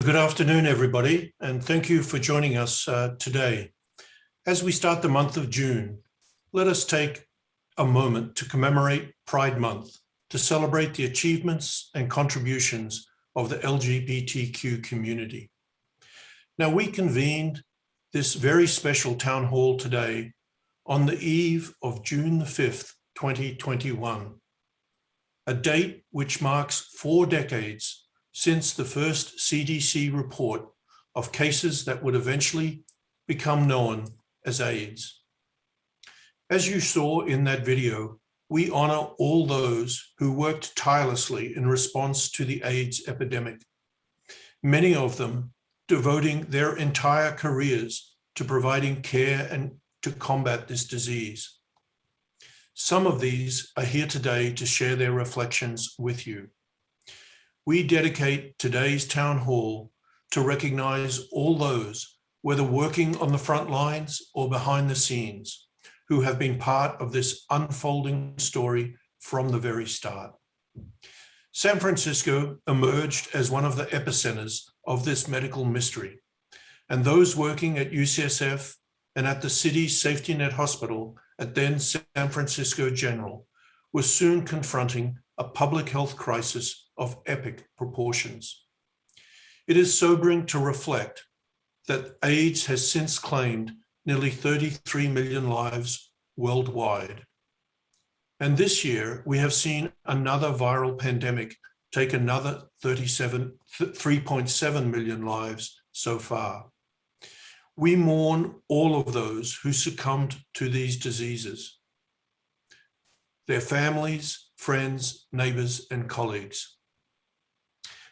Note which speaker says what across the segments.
Speaker 1: Good afternoon, everybody, and thank you for joining us today. As we start the month of June, let us take a moment to commemorate Pride Month, to celebrate the achievements and contributions of the LGBTQ community. Now, we convened this very special town hall today on the eve of June the 5th, 2021, a date which marks 4 decades since the first CDC report of cases that would eventually become known as AIDS. As you saw in that video, we honor all those who worked tirelessly in response to the AIDS epidemic, many of them devoting their entire careers to providing care and to combat this disease. Some of these are here today to share their reflections with you. We dedicate today's town hall to recognize all those, whether working on the front lines or behind the scenes, who have been part of this unfolding story from the very start. San Francisco emerged as one of the epicenters of this medical mystery, and those working at UCSF and at the city's safety net hospital at then San Francisco General were soon confronting a public health crisis of epic proportions. It is sobering to reflect that AIDS has since claimed nearly 33 million lives worldwide. And this year, we have seen another viral pandemic take another 3.7 million lives so far. We mourn all of those who succumbed to these diseases, their families, friends, neighbors, and colleagues.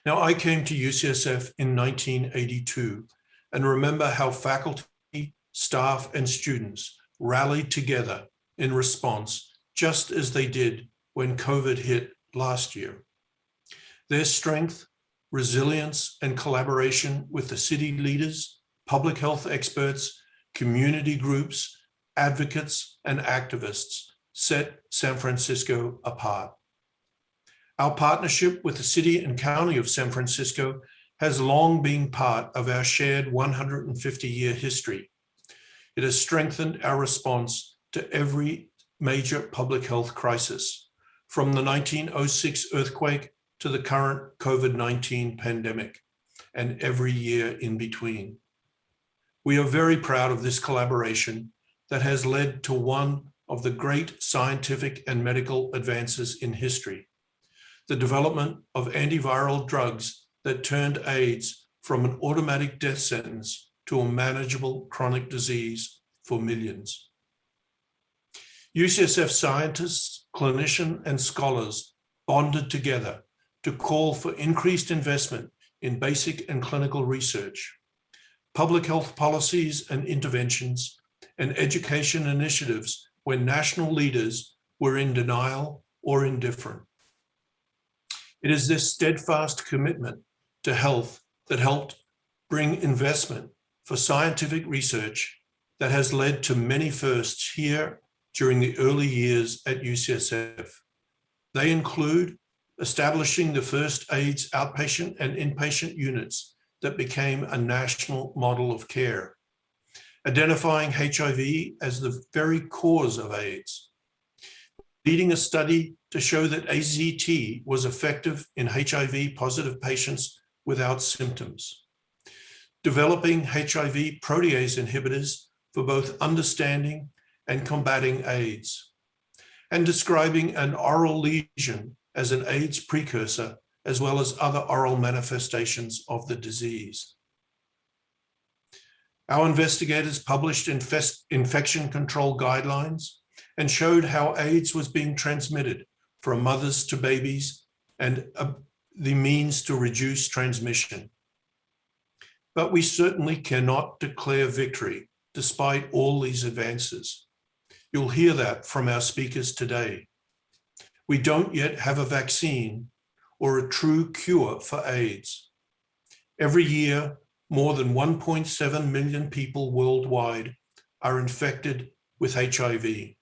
Speaker 1: Now, I came to UCSF in 1982 and remember how faculty, staff, and students rallied together in response, just as they did when COVID hit last year. Their strength, resilience, and collaboration with the city leaders, public health experts, community groups, advocates, and activists set San Francisco apart. Our partnership with the City and County of San Francisco has long been part of our shared 150-year history. It has strengthened our response to every major public health crisis, from the 1906 earthquake to the current COVID-19 pandemic, and every year in between. We are very proud of this collaboration that has led to one of the great scientific and medical advances in history: the development of antiviral drugs that turned AIDS from an automatic death sentence to a manageable chronic disease for millions. UCSF scientists, clinicians, and scholars bonded together to call for increased investment in basic and clinical research, public health policies and interventions, and education initiatives when national leaders were in denial or indifferent. It is this steadfast commitment to health that helped bring investment for scientific research that has led to many firsts here during the early years at UCSF. They include establishing the first AIDS outpatient and inpatient units that became a national model of care, identifying HIV as the very cause of AIDS, leading a study to show that AZT was effective in HIV-positive patients without symptoms, developing HIV protease inhibitors for both understanding and combating AIDS, and describing an oral lesion as an AIDS precursor, as well as other oral manifestations of the disease. Our investigators published infection control guidelines and showed how AIDS was being transmitted from mothers to babies and the means to reduce transmission. But we certainly cannot declare victory despite all these advances. You'll hear that from our speakers today. We don't yet have a vaccine or a true cure for AIDS. Every year, more than 1.7 million people worldwide are infected with HIV.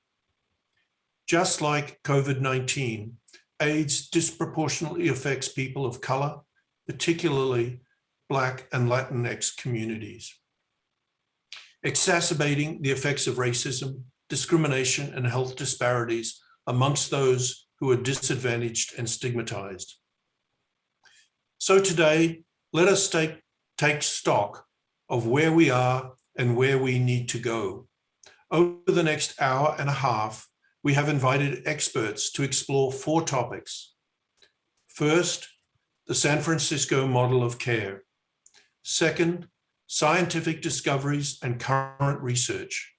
Speaker 1: Just like COVID-19, AIDS disproportionately affects people of color, particularly Black, and Latinx communities, exacerbating the effects of racism, discrimination, and health disparities amongst those who are disadvantaged and stigmatized. So today, let us take stock of where we are and where we need to go. Over the next hour and a half, we have invited experts to explore 4 topics. First, the San Francisco model of care. Second, scientific discoveries and current research.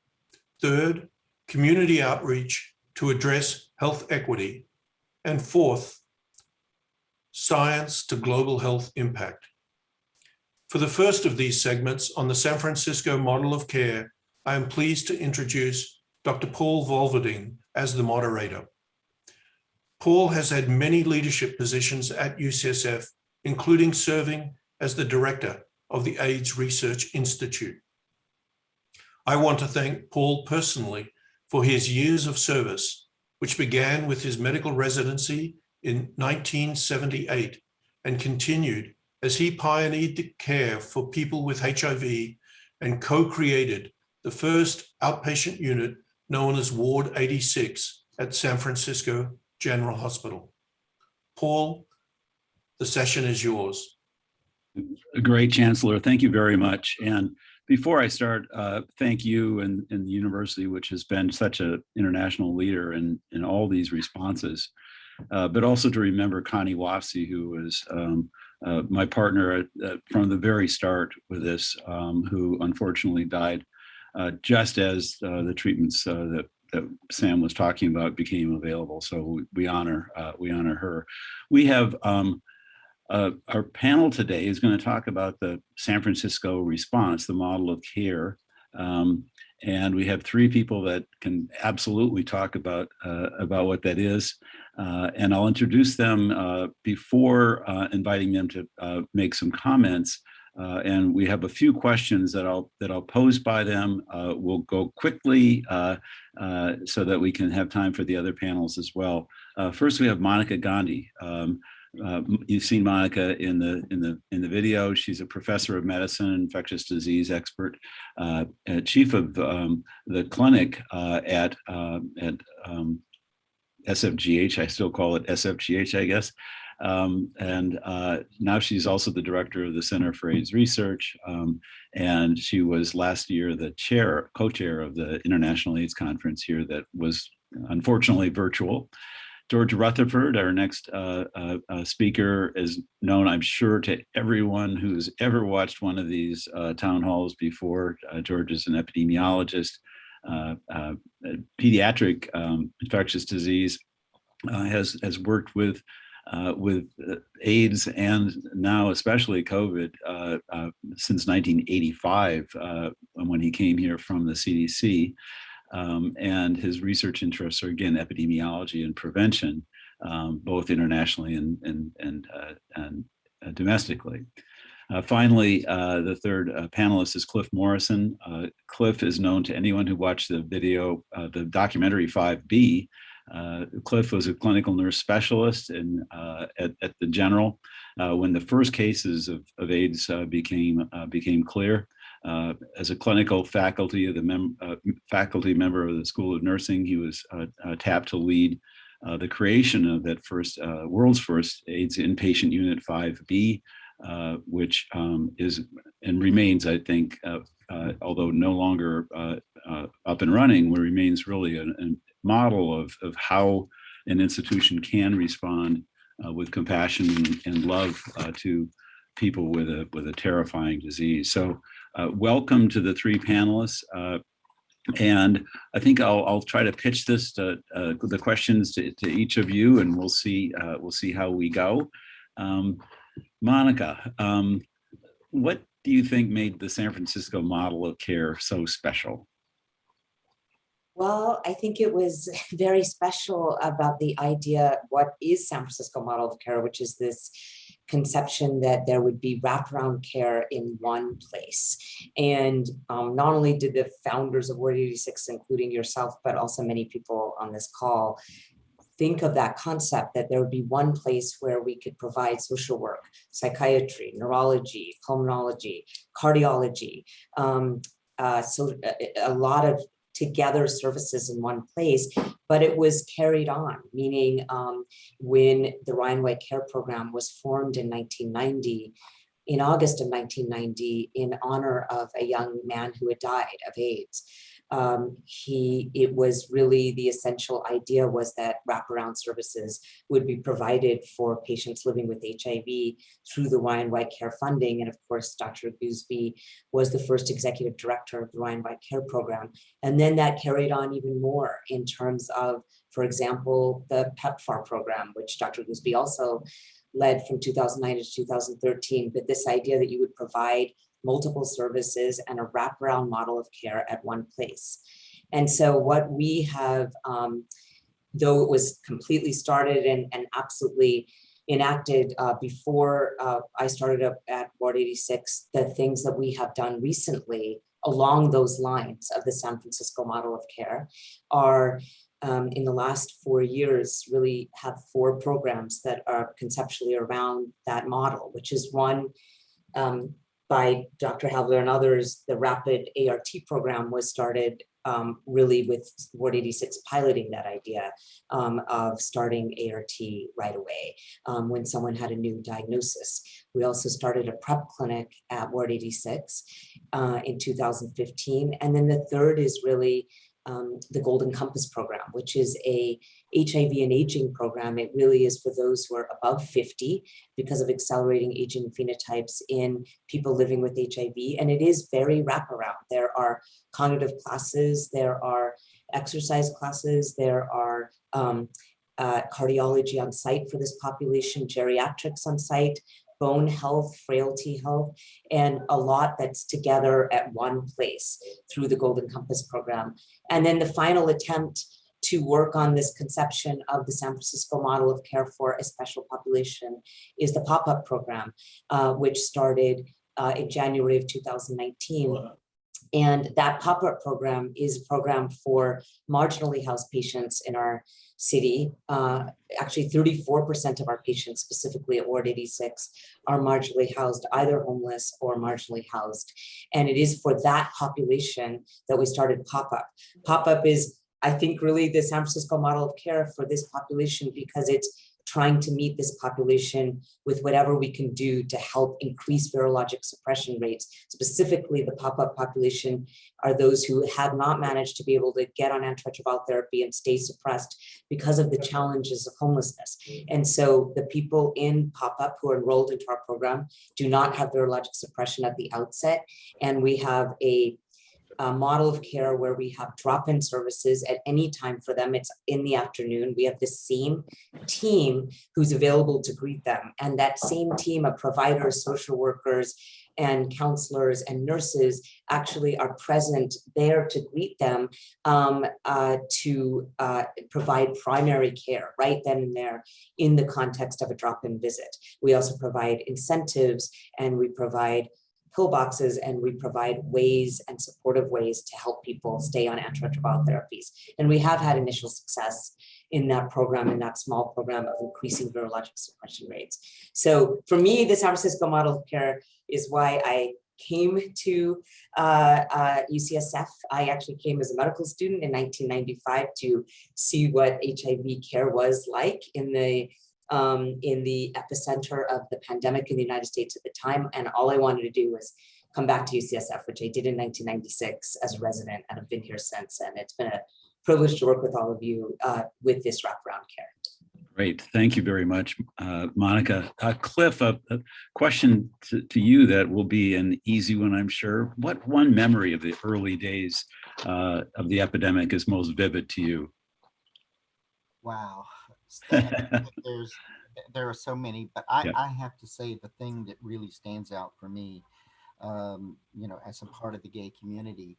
Speaker 1: Third, community outreach to address health equity. And fourth, science to global health impact. For the first of these segments on the San Francisco model of care, I am pleased to introduce Dr. Paul Volverding as the moderator. Paul has had many leadership positions at UCSF, including serving as the director of the AIDS Research Institute. I want to thank Paul personally for his years of service, which began with his medical residency in 1978 and continued as he pioneered the care for people with HIV and co-created the first outpatient unit known as Ward 86 at San Francisco General Hospital. Paul, the session is yours.
Speaker 2: Great, Chancellor. Thank you very much. And before I start, thank you and the university, which has been such an international leader in all these responses, but also to remember Connie Wofsy, who was my partner from the very start with this, who unfortunately died just as the treatments that Sam was talking about became available. So we honor her. We have our panel today is going to talk about the San Francisco response, the model of care. And we have 3 people that can absolutely talk about what that is. And I'll introduce them before inviting them to make some comments. And we have a few questions that I'll pose by them. We'll go quickly so that we can have time for the other panels as well. First, we have Monica Gandhi. You've seen Monica in the video. She's a professor of medicine, infectious disease expert, chief of the clinic at SFGH. I still call it SFGH, I guess. And now she's also the director of the Center for AIDS Research. And she was last year the co-chair of the International AIDS Conference here that was unfortunately virtual. George Rutherford, our next speaker, is known, I'm sure, to everyone who's ever watched one of these town halls before. George is an epidemiologist, pediatric infectious disease, has worked with AIDS and now especially COVID since 1985 when he came here from the CDC. And his research interests are, again, epidemiology and prevention, both internationally and domestically. Finally, the third panelist is Cliff Morrison. Cliff is known to anyone who watched the video, the documentary 5B. Cliff was a clinical nurse specialist at the General when the first cases of AIDS became clear. As a clinical faculty faculty member of the School of Nursing, he was tapped to lead the creation of that world's first AIDS inpatient unit 5B, which is and remains, I think, although no longer up and running, remains really a model of how an institution can respond with compassion and love to people with a terrifying disease. So welcome to the 3 panelists. And I think I'll try to pitch this to the questions to each of you, and we'll see how we go. Monica, what do you think made the San Francisco model of care so special?
Speaker 3: Well, I think it was very special about the idea, what is San Francisco model of care, which is this conception that there would be wraparound care in one place. And not only did the founders of Ward 86, including yourself, but also many people on this call, think of that concept that there would be one place where we could provide social work, psychiatry, neurology, pulmonology, cardiology, so a lot of together services in one place, but it was carried on, meaning when the Ryan White Care Program was formed in 1990, in August of 1990, in honor of a young man who had died of AIDS. It was really the essential idea was that wraparound services would be provided for patients living with HIV through the Ryan White Care funding. And of course, Dr. Gooseby was the first executive director of the Ryan White Care Program. And then that carried on even more in terms of, for example, the PEPFAR program, which Dr. Gooseby also led from 2009 to 2013. But this idea that you would provide multiple services and a wraparound model of care at one place. And so what we have, though it was completely started and absolutely enacted before I started up at Ward 86, the things that we have done recently along those lines of the San Francisco model of care are in the last 4 years, really have 4 programs that are conceptually around that model, which is one, by Dr. Havler and others, the rapid ART program was started really with Ward 86 piloting that idea of starting ART right away when someone had a new diagnosis. We also started a PrEP clinic at Ward 86 in 2015. And then the third is really the Golden Compass program, which is a HIV and aging program. It really is for those who are above 50 because of accelerating aging phenotypes in people living with HIV. And it is very wraparound. There are cognitive classes, there are exercise classes, there are cardiology on site for this population, geriatrics on site, bone health, frailty health, and a lot that's together at one place through the Golden Compass program. And then the final attempt to work on this conception of the San Francisco model of care for a special population is the pop-up program, which started in January of 2019. And that pop-up program is a program for marginally housed patients in our city. Actually, 34% of our patients, specifically at Ward 86, are marginally housed, either homeless or marginally housed. And it is for that population that we started pop-up. Pop-up is, I think, really the San Francisco model of care for this population because it's trying to meet this population with whatever we can do to help increase virologic suppression rates. Specifically, the pop-up population are those who have not managed to be able to get on antiretroviral therapy and stay suppressed because of the challenges of homelessness. And so the people in pop-up who are enrolled into our program do not have virologic suppression at the outset. And we have a model of care where we have drop-in services at any time for them. It's in the afternoon. We have the same team who's available to greet them. And that same team of providers, social workers, and counselors and nurses actually are present there to greet them to provide primary care right then and there in the context of a drop-in visit. We also provide incentives and we provide pillboxes and we provide ways and supportive ways to help people stay on antiretroviral therapies. And we have had initial success in that program, in that small program of increasing virologic suppression rates. So for me, the San Francisco model of care is why I came to UCSF. I actually came as a medical student in 1995 to see what HIV care was like in the epicenter of the pandemic in the United States at the time. And all I wanted to do was come back to UCSF, which I did in 1996 as a resident, and I've been here since. And it's been a privilege to work with all of you with this wraparound care.
Speaker 2: Great. Thank you very much, Monica. Cliff, a question to you that will be an easy one, I'm sure. What one memory of the early days of the epidemic is most vivid to you?
Speaker 4: Wow. There are so many, but I have to say the thing that really stands out for me, as a part of the gay community,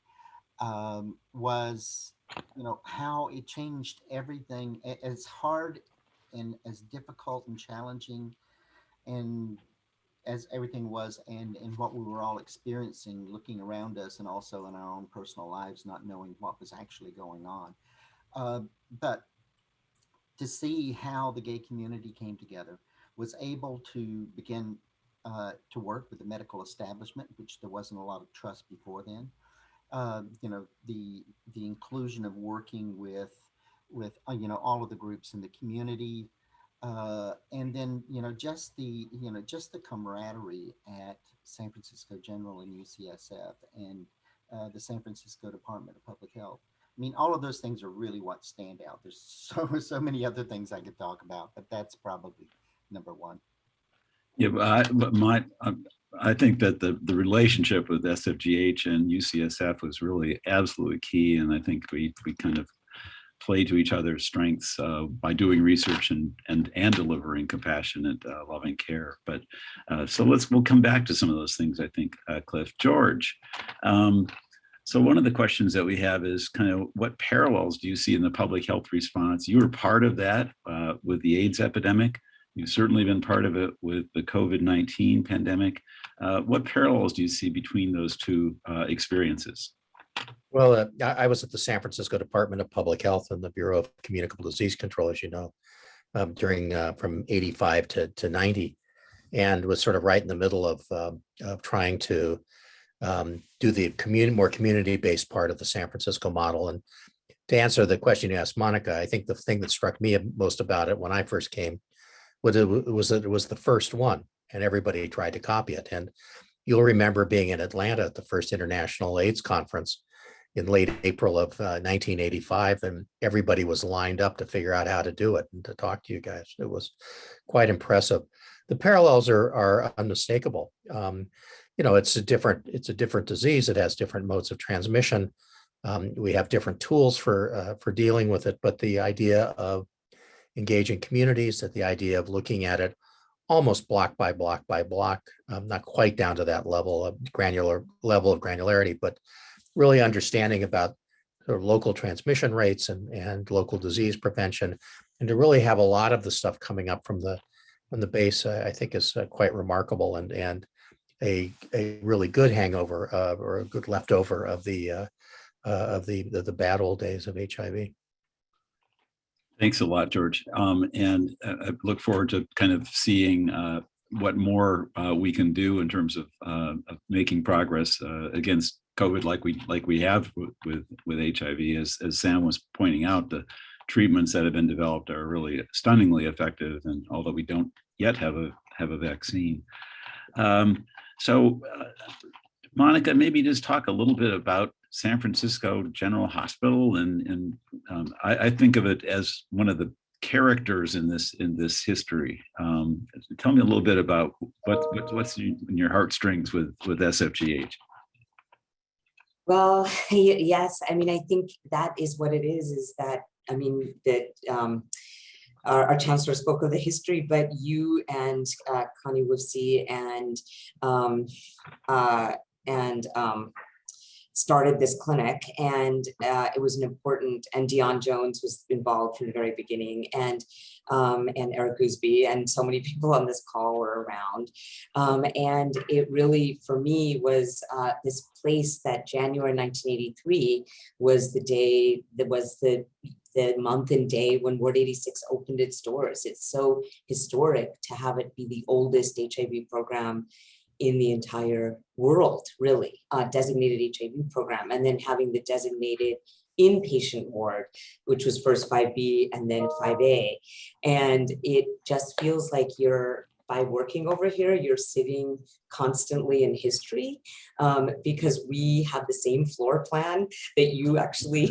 Speaker 4: was, how it changed everything. As hard and as difficult and challenging and as everything was, and what we were all experiencing, looking around us and also in our own personal lives, not knowing what was actually going on. But to see how the gay community came together, was able to begin to work with the medical establishment, which there wasn't a lot of trust before then. The inclusion of working with all of the groups in the community, and then just the camaraderie at San Francisco General and UCSF and the San Francisco Department of Public Health. I mean, all of those things are really what stand out. There's so many other things I could talk about, but that's probably number one.
Speaker 2: Yeah, I think that the relationship with SFGH and UCSF was really absolutely key, and I think we kind of play to each other's strengths by doing research and delivering compassionate, loving care. But so we'll come back to some of those things, I think, Cliff. George, so one of the questions that we have is kind of what parallels do you see in the public health response? You were part of that with the AIDS epidemic. You've certainly been part of it with the COVID-19 pandemic. What parallels do you see between those two experiences?
Speaker 5: Well, I was at the San Francisco Department of Public Health and the Bureau of Communicable Disease Control, as you know, during from 85 to 90, and was sort of right in the middle of trying to do the more community-based part of the San Francisco model. And to answer the question you asked, Monica, I think the thing that struck me most about it when I first came was that it was the first one, and everybody tried to copy it. And you'll remember being in Atlanta at the first International AIDS Conference in late April of 1985, and everybody was lined up to figure out how to do it and to talk to you guys. It was quite impressive. The parallels are unmistakable. It's a different disease. It has different modes of transmission. We have different tools for dealing with it, but the idea of engaging communities, that the idea of looking at it almost block by block by block, not quite down to that level of granularity, but really understanding about sort of local transmission rates and local disease prevention, and to really have a lot of the stuff coming up from the base, I think is quite remarkable, and a really good hangover or a good leftover of the bad old days of HIV.
Speaker 2: Thanks a lot, George. And I look forward to kind of seeing what more we can do in terms of making progress against COVID, like we have with HIV. As Sam was pointing out, the treatments that have been developed are really stunningly effective, and although we don't yet have a vaccine. So, Monica, maybe just talk a little bit about San Francisco General Hospital, and I think of it as one of the characters in this history. Tell me a little bit about what's in your heartstrings with SFGH.
Speaker 3: Well, yes. I mean, I think that is what it is that, I mean, that our chancellor spoke of the history, but you and Connie Woofsey and started this clinic, and it was an important, and Dion Jones was involved from the very beginning, and Eric Gooseby, and so many people on this call were around. And it really, for me, was this place that January 1983 was the day, that was the month and day when Ward 86 opened its doors. It's so historic to have it be the oldest HIV program in the entire world, really, designated HIV program, and then having the designated inpatient ward, which was first 5B and then 5A. And it just feels like by working over here, you're sitting constantly in history, because we have the same floor plan that you actually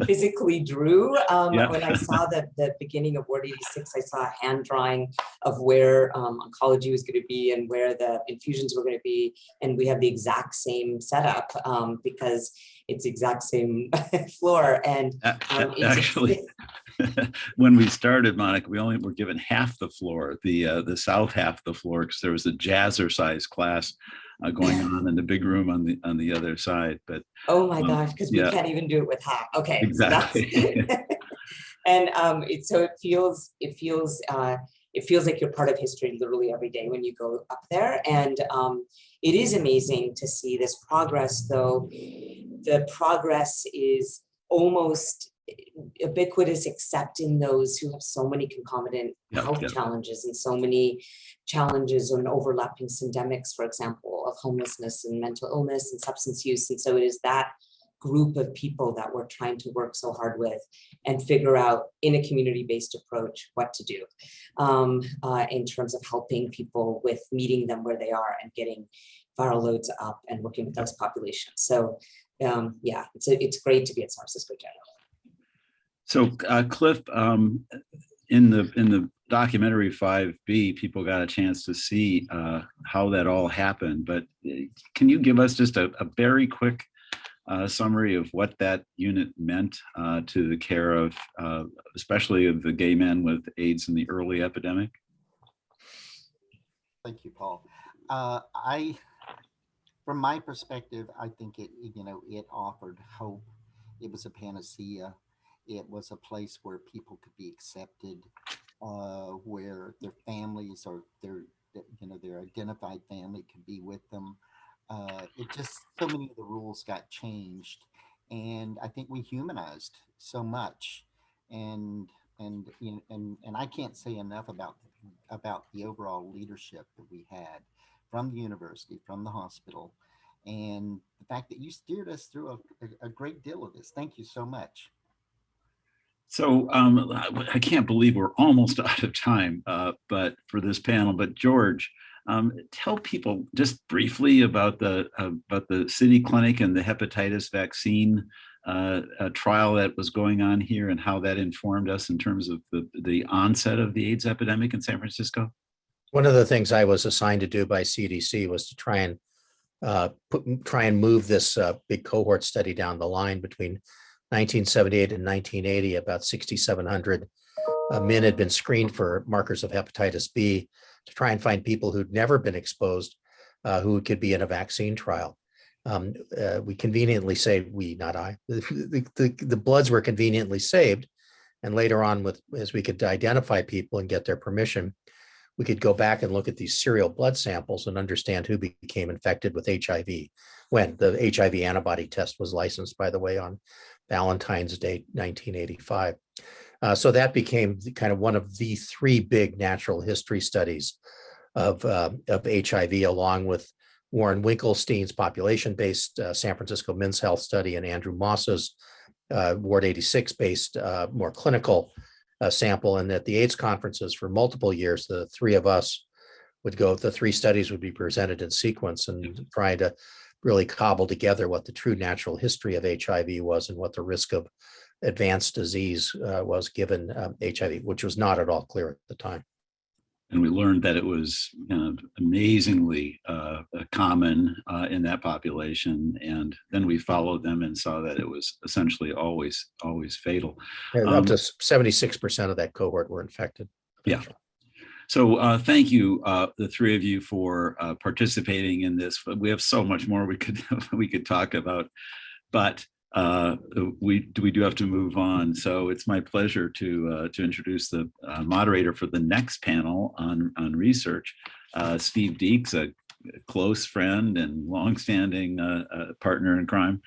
Speaker 3: physically drew.
Speaker 2: Yeah.
Speaker 3: When I saw the beginning of Ward 86, I saw a hand drawing of where oncology was going to be and where the infusions were going to be. And we have the exact same setup because it's the exact same floor. And
Speaker 2: actually, when we started, Monica, we only were given half the floor, the south half of the floor, because there was a jazzercise class going on in the big room on the other side. But
Speaker 3: oh my gosh, because we
Speaker 2: yeah.
Speaker 3: can't even do it with half. Okay,
Speaker 2: Exactly.
Speaker 3: So and it feels like you're part of history literally every day when you go up there. And it is amazing to see this progress, though the progress is almost ubiquitous except in those who have so many concomitant health challenges and so many challenges and overlapping syndemics, for example, of homelessness and mental illness and substance use. And so it is that group of people that we're trying to work so hard with and figure out in a community-based approach what to do in terms of helping people with meeting them where they are and getting viral loads up and working with those populations. So yeah, it's great to be at San Francisco General.
Speaker 2: So Cliff, in the documentary 5B, people got a chance to see how that all happened. But can you give us just a very quick summary of what that unit meant to the care of, especially of the gay men with AIDS in the early epidemic?
Speaker 4: Thank you, Paul. From my perspective, I think it offered hope. It was a panacea. It was a place where people could be accepted, where their families or their identified family could be with them. It just, so many of the rules got changed, and I think we humanized so much, and I can't say enough about the overall leadership that we had from the university, from the hospital, and the fact that you steered us through a great deal of this. Thank you so much.
Speaker 2: So I can't believe we're almost out of time, but for this panel. But George, tell people just briefly about the city clinic and the hepatitis vaccine trial that was going on here, and how that informed us in terms of the onset of the AIDS epidemic in San Francisco.
Speaker 5: One of the things I was assigned to do by CDC was to try and move this big cohort study down the line between 1978 and 1980. About 6,700 men had been screened for markers of hepatitis B to try and find people who'd never been exposed who could be in a vaccine trial. We conveniently saved, not I, the bloods were conveniently saved. And later on, as we could identify people and get their permission, we could go back and look at these serial blood samples and understand who became infected with HIV when the HIV antibody test was licensed, by the way, on Valentine's Day, 1985. So that became kind of one of the three big natural history studies of HIV, along with Warren Winkelstein's population-based San Francisco Men's Health Study and Andrew Moss's Ward 86-based more clinical sample. And at the AIDS conferences for multiple years, the three of us would go, the three studies would be presented in sequence and trying to really cobble together what the true natural history of HIV was and what the risk of advanced disease was given HIV, which was not at all clear at the time.
Speaker 2: And we learned that it was amazingly common in that population. And then we followed them and saw that it was essentially always fatal.
Speaker 5: Up to 76% of that cohort were infected.
Speaker 2: Yeah. So thank you, the three of you, for participating in this. We have so much more we could talk about, but we do have to move on. So it's my pleasure to introduce the moderator for the next panel on research, Steve Deeks, a close friend and longstanding partner in crime.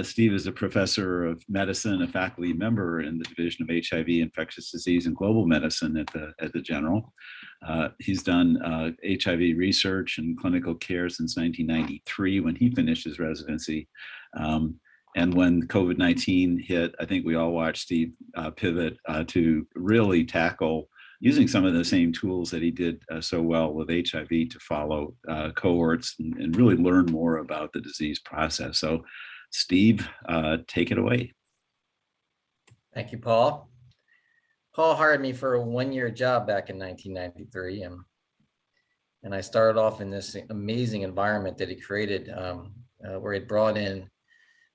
Speaker 2: Steve is a professor of medicine, a faculty member in the Division of HIV, Infectious Disease, and Global Medicine at the General. He's done HIV research and clinical care since 1993 when he finished his residency. And when COVID-19 hit, I think we all watched Steve pivot to really tackle using some of the same tools that he did so well with HIV to follow cohorts and really learn more about the disease process. So Steve, take it away.
Speaker 6: Thank you, Paul. Paul hired me for a one-year job back in 1993. And I started off in this amazing environment that he created where he brought in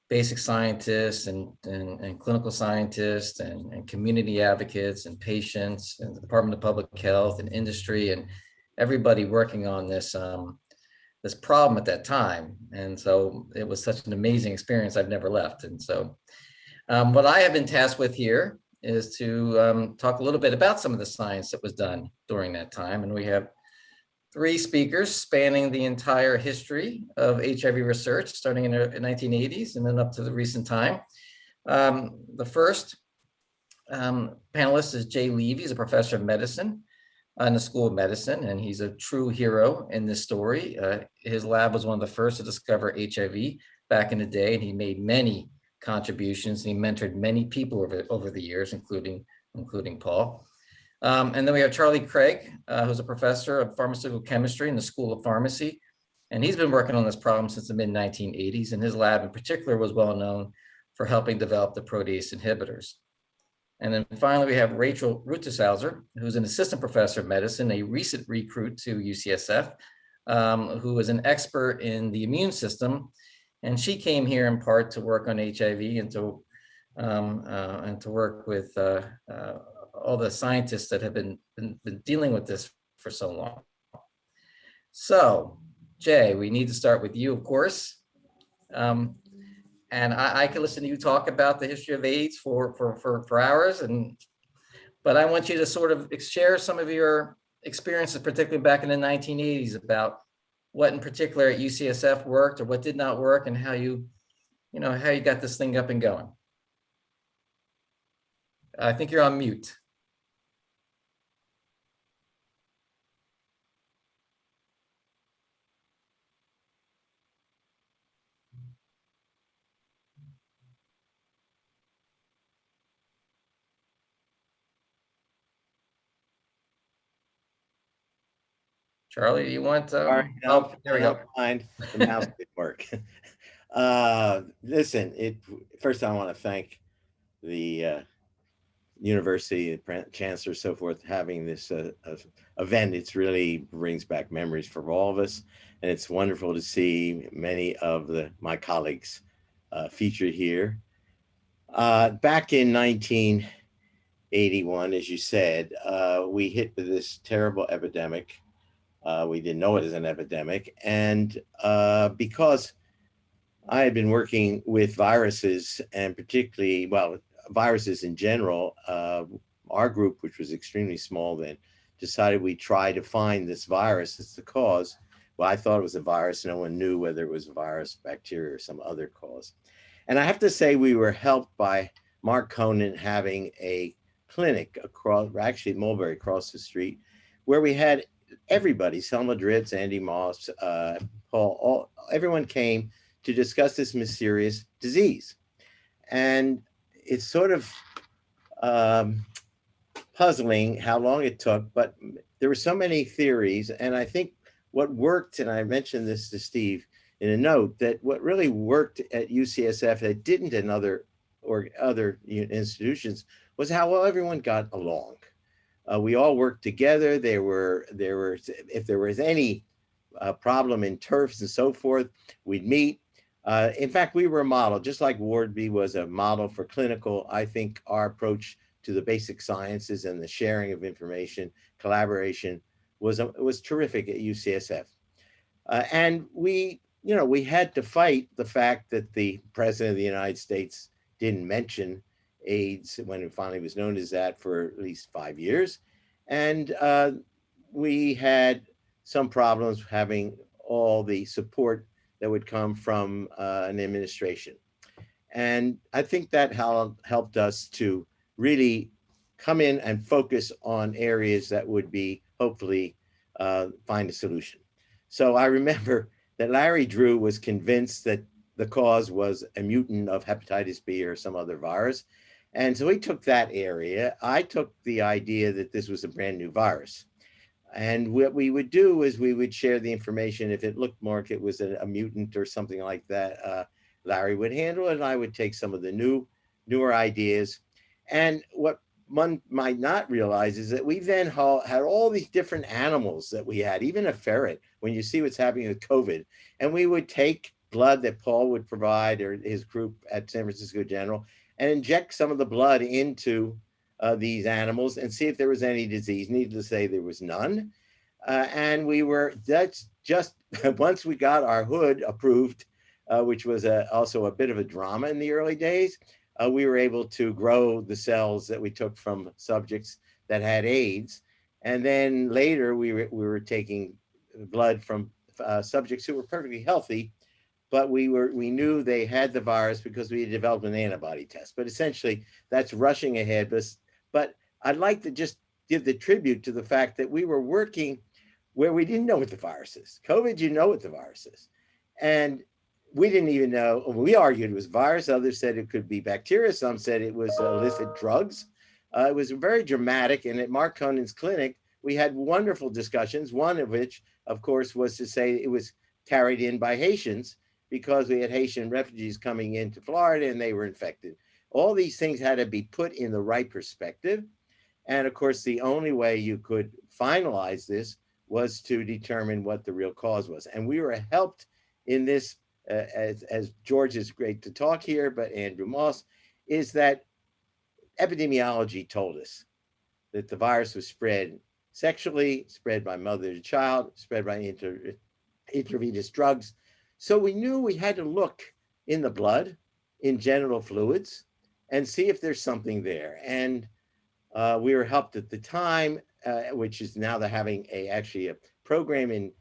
Speaker 6: basic scientists and clinical scientists and community advocates and patients and the Department of Public Health and industry and everybody working on this this problem at that time. And so it was such an amazing experience. I've never left. And so what I have been tasked with here is to talk a little bit about some of the science that was done during that time. And we have three speakers spanning the entire history of HIV research, starting in the 1980s and then up to the recent time. The first panelist is Jay Levy. He's a professor of medicine in the School of Medicine, and he's a true hero in this story. His lab was one of the first to discover HIV back in the day, and he made many contributions. He mentored many people over the years, including Paul. And then we have Charlie Craig, who's a professor of pharmaceutical chemistry in the School of Pharmacy. And he's been working on this problem since the mid-1980s, and his lab in particular was well known for helping develop the protease inhibitors. And then finally, we have Rachel Ruteshauser, who's an assistant professor of medicine, a recent recruit to UCSF, who is an expert in the immune system. And she came here in part to work on HIV and to work with all the scientists that have been dealing with this for so long. So, Jay, we need to start with you, of course. And I could listen to you talk about the history of AIDS for hours, but I want you to sort of share some of your experiences, particularly back in the 1980s, about what in particular at UCSF worked or what did not work, and how you got this thing up and going. I think you're on mute. Charlie, do you want?
Speaker 7: Sorry,
Speaker 6: Oh, there we go.
Speaker 7: Fine. The mouse didn't work. Listen, first I want to thank the university, chancellor, so forth, having this event. It's really brings back memories for all of us, and it's wonderful to see many of my colleagues featured here. Back in 1981, as you said, we hit with this terrible epidemic. We didn't know it as an epidemic. And because I had been working with viruses, and particularly, well, viruses in general, our group, which was extremely small then, decided we'd try to find this virus as the cause. Well, I thought it was a virus. No one knew whether it was a virus, bacteria, or some other cause. And I have to say we were helped by Mark Conan having a clinic actually Mulberry, across the street, where we had everybody, Selma Dritz, Andy Moss, Paul, everyone came to discuss this mysterious disease. And it's sort of puzzling how long it took, but there were so many theories. And I think what worked, and I mentioned this to Steve in a note, that what really worked at UCSF that didn't in other institutions was how well everyone got along. We all worked together. There were, if there was any problem in turfs and so forth, we'd meet. In fact, we were a model, just like Wardby was a model for clinical. I think our approach to the basic sciences and the sharing of information, collaboration, was terrific at UCSF. And we had to fight the fact that the President of the United States didn't mention AIDS when it finally was known as that for at least 5 years. And we had some problems having all the support that would come from an administration. And I think that helped us to really come in and focus on areas that would be hopefully find a solution. So I remember that Larry Drew was convinced that the cause was a mutant of hepatitis B or some other virus. And so he took that area. I took the idea that this was a brand new virus. And what we would do is we would share the information. If it looked more like it was a mutant or something like that, Larry would handle it, and I would take some of the newer ideas. And what one might not realize is that we then had all these different animals that we had, even a ferret, when you see what's happening with COVID. And we would take blood that Paul would provide, or his group at San Francisco General, and inject some of the blood into these animals and see if there was any disease. Needless to say, there was none. And that's just, once we got our hood approved, which was also a bit of a drama in the early days, we were able to grow the cells that we took from subjects that had AIDS. And then later we were taking blood from subjects who were perfectly healthy, but we knew they had the virus because we had developed an antibody test. But essentially, that's rushing ahead. But I'd like to just give the tribute to the fact that we were working where we didn't know what the virus is. COVID, you know what the virus is. And we didn't even know. We argued it was virus. Others said it could be bacteria. Some said it was illicit drugs. It was very dramatic. And at Mark Conan's clinic, we had wonderful discussions, one of which, of course, was to say it was carried in by Haitians because we had Haitian refugees coming into Florida and they were infected. All these things had to be put in the right perspective. And of course, the only way you could finalize this was to determine what the real cause was. And we were helped in this, as George is great to talk here, but Andrew Moss, is that epidemiology told us that the virus was spread sexually, spread by mother to child, spread by intravenous drugs. So we knew we had to look in the blood, in genital fluids, and see if there's something there. And we were helped at the time, which is now they're having actually a program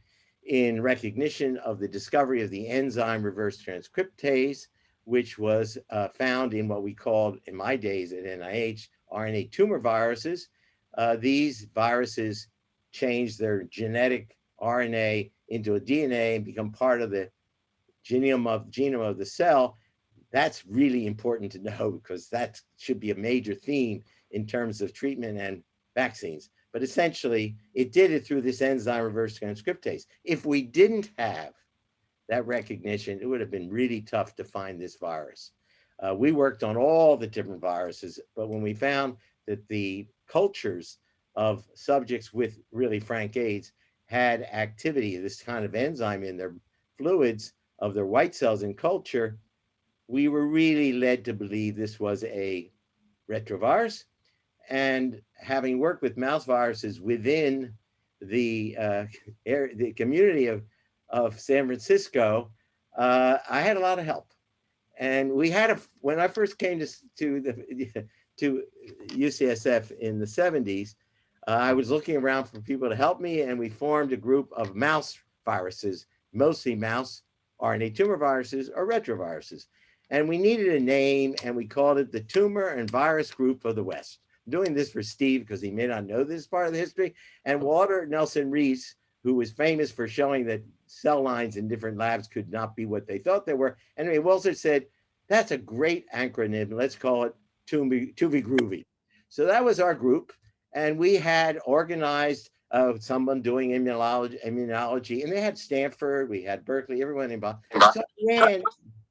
Speaker 7: in recognition of the discovery of the enzyme reverse transcriptase, which was found in what we called, in my days at NIH, RNA tumor viruses. These viruses change their genetic RNA into a DNA and become part of the genome of the cell. That's really important to know because that should be a major theme in terms of treatment and vaccines. But essentially, it did it through this enzyme reverse transcriptase. If we didn't have that recognition, it would have been really tough to find this virus. We worked on all the different viruses, but when we found that the cultures of subjects with really frank AIDS had activity, this kind of enzyme in their fluids of their white cells in culture, we were really led to believe this was a retrovirus. And having worked with mouse viruses within the community of San Francisco, I had a lot of help. And we had when I first came to UCSF in the 70s, I was looking around for people to help me, and we formed a group of mouse viruses, mostly mouse RNA tumor viruses or retroviruses. And we needed a name, and we called it the Tumor and Virus Group of the West. I'm doing this for Steve because he may not know this part of the history. And Walter Nelson Reese, who was famous for showing that cell lines in different labs could not be what they thought they were. Anyway, Walter said, that's a great acronym. Let's call it Tuvie Groovy. So that was our group. And we had organized someone doing immunology, and they had Stanford, we had Berkeley, everyone involved. So when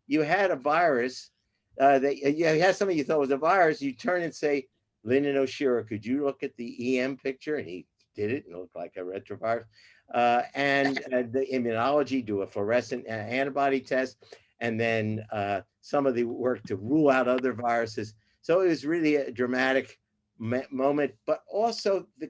Speaker 7: you had a virus, that you had something you thought was a virus, you turn and say, Lyndon O'Shea, could you look at the EM picture? And he did it and it looked like a retrovirus. And the immunology, do a fluorescent antibody test, and then some of the work to rule out other viruses. So it was really a dramatic moment, but also the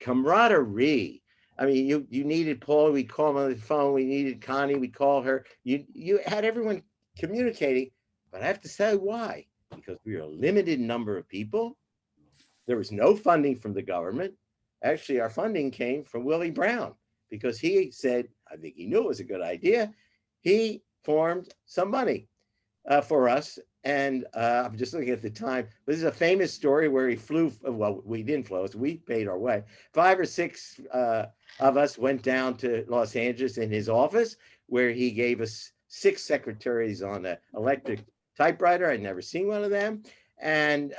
Speaker 7: camaraderie. I mean, you needed Paul, we'd call him on the phone. We needed Connie, we'd call her. You had everyone communicating, but I have to say why. Because we were a limited number of people. There was no funding from the government. Actually, our funding came from Willie Brown because he said, I think he knew it was a good idea. He formed some money for us. And I'm just looking at the time. This is a famous story where he flew. Well, we didn't fly, so we paid our way. 5 or 6 of us went down to Los Angeles in his office, where he gave us 6 secretaries on an electric typewriter. I'd never seen one of them. And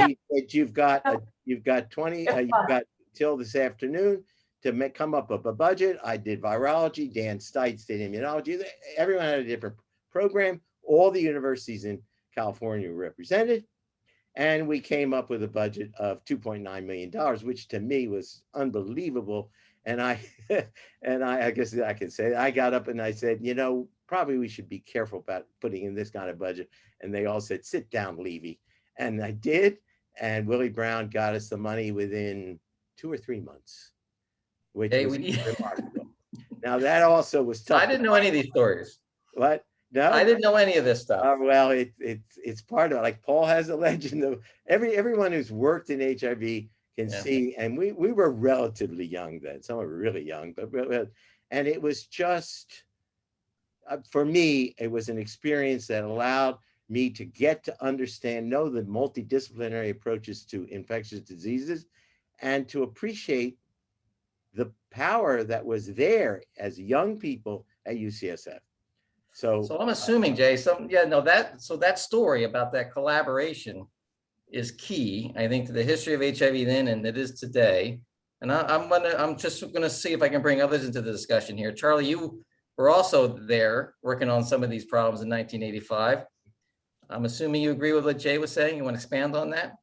Speaker 7: he said, you've got 20, you've got till this afternoon to come up with a budget. I did virology, Dan Stites did immunology. Everyone had a different program. All the universities in California were represented. And we came up with a budget of $2.9 million, which to me was unbelievable. And I guess I can say, I got up and I said, probably we should be careful about putting in this kind of budget. And they all said, sit down, Levy. And I did. And Willie Brown got us the money within 2 or 3 months, which was remarkable. Now that also was tough.
Speaker 6: I didn't know any of these stories.
Speaker 7: What? No,
Speaker 6: I didn't know any of this stuff.
Speaker 7: Well, it's part of it. Like Paul has a legend of everyone who's worked in HIV can see. And we were relatively young then. Some were really young, but and it was just for me, it was an experience that allowed me to get to understand, know the multidisciplinary approaches to infectious diseases, and to appreciate the power that was there as young people at UCSF.
Speaker 6: So I'm assuming, Jay, so that story about that collaboration is key, I think, to the history of HIV then and it is today. And I'm just gonna see if I can bring others into the discussion here. Charlie, you were also there working on some of these problems in 1985. I'm assuming you agree with what Jay was saying. You want to expand on that?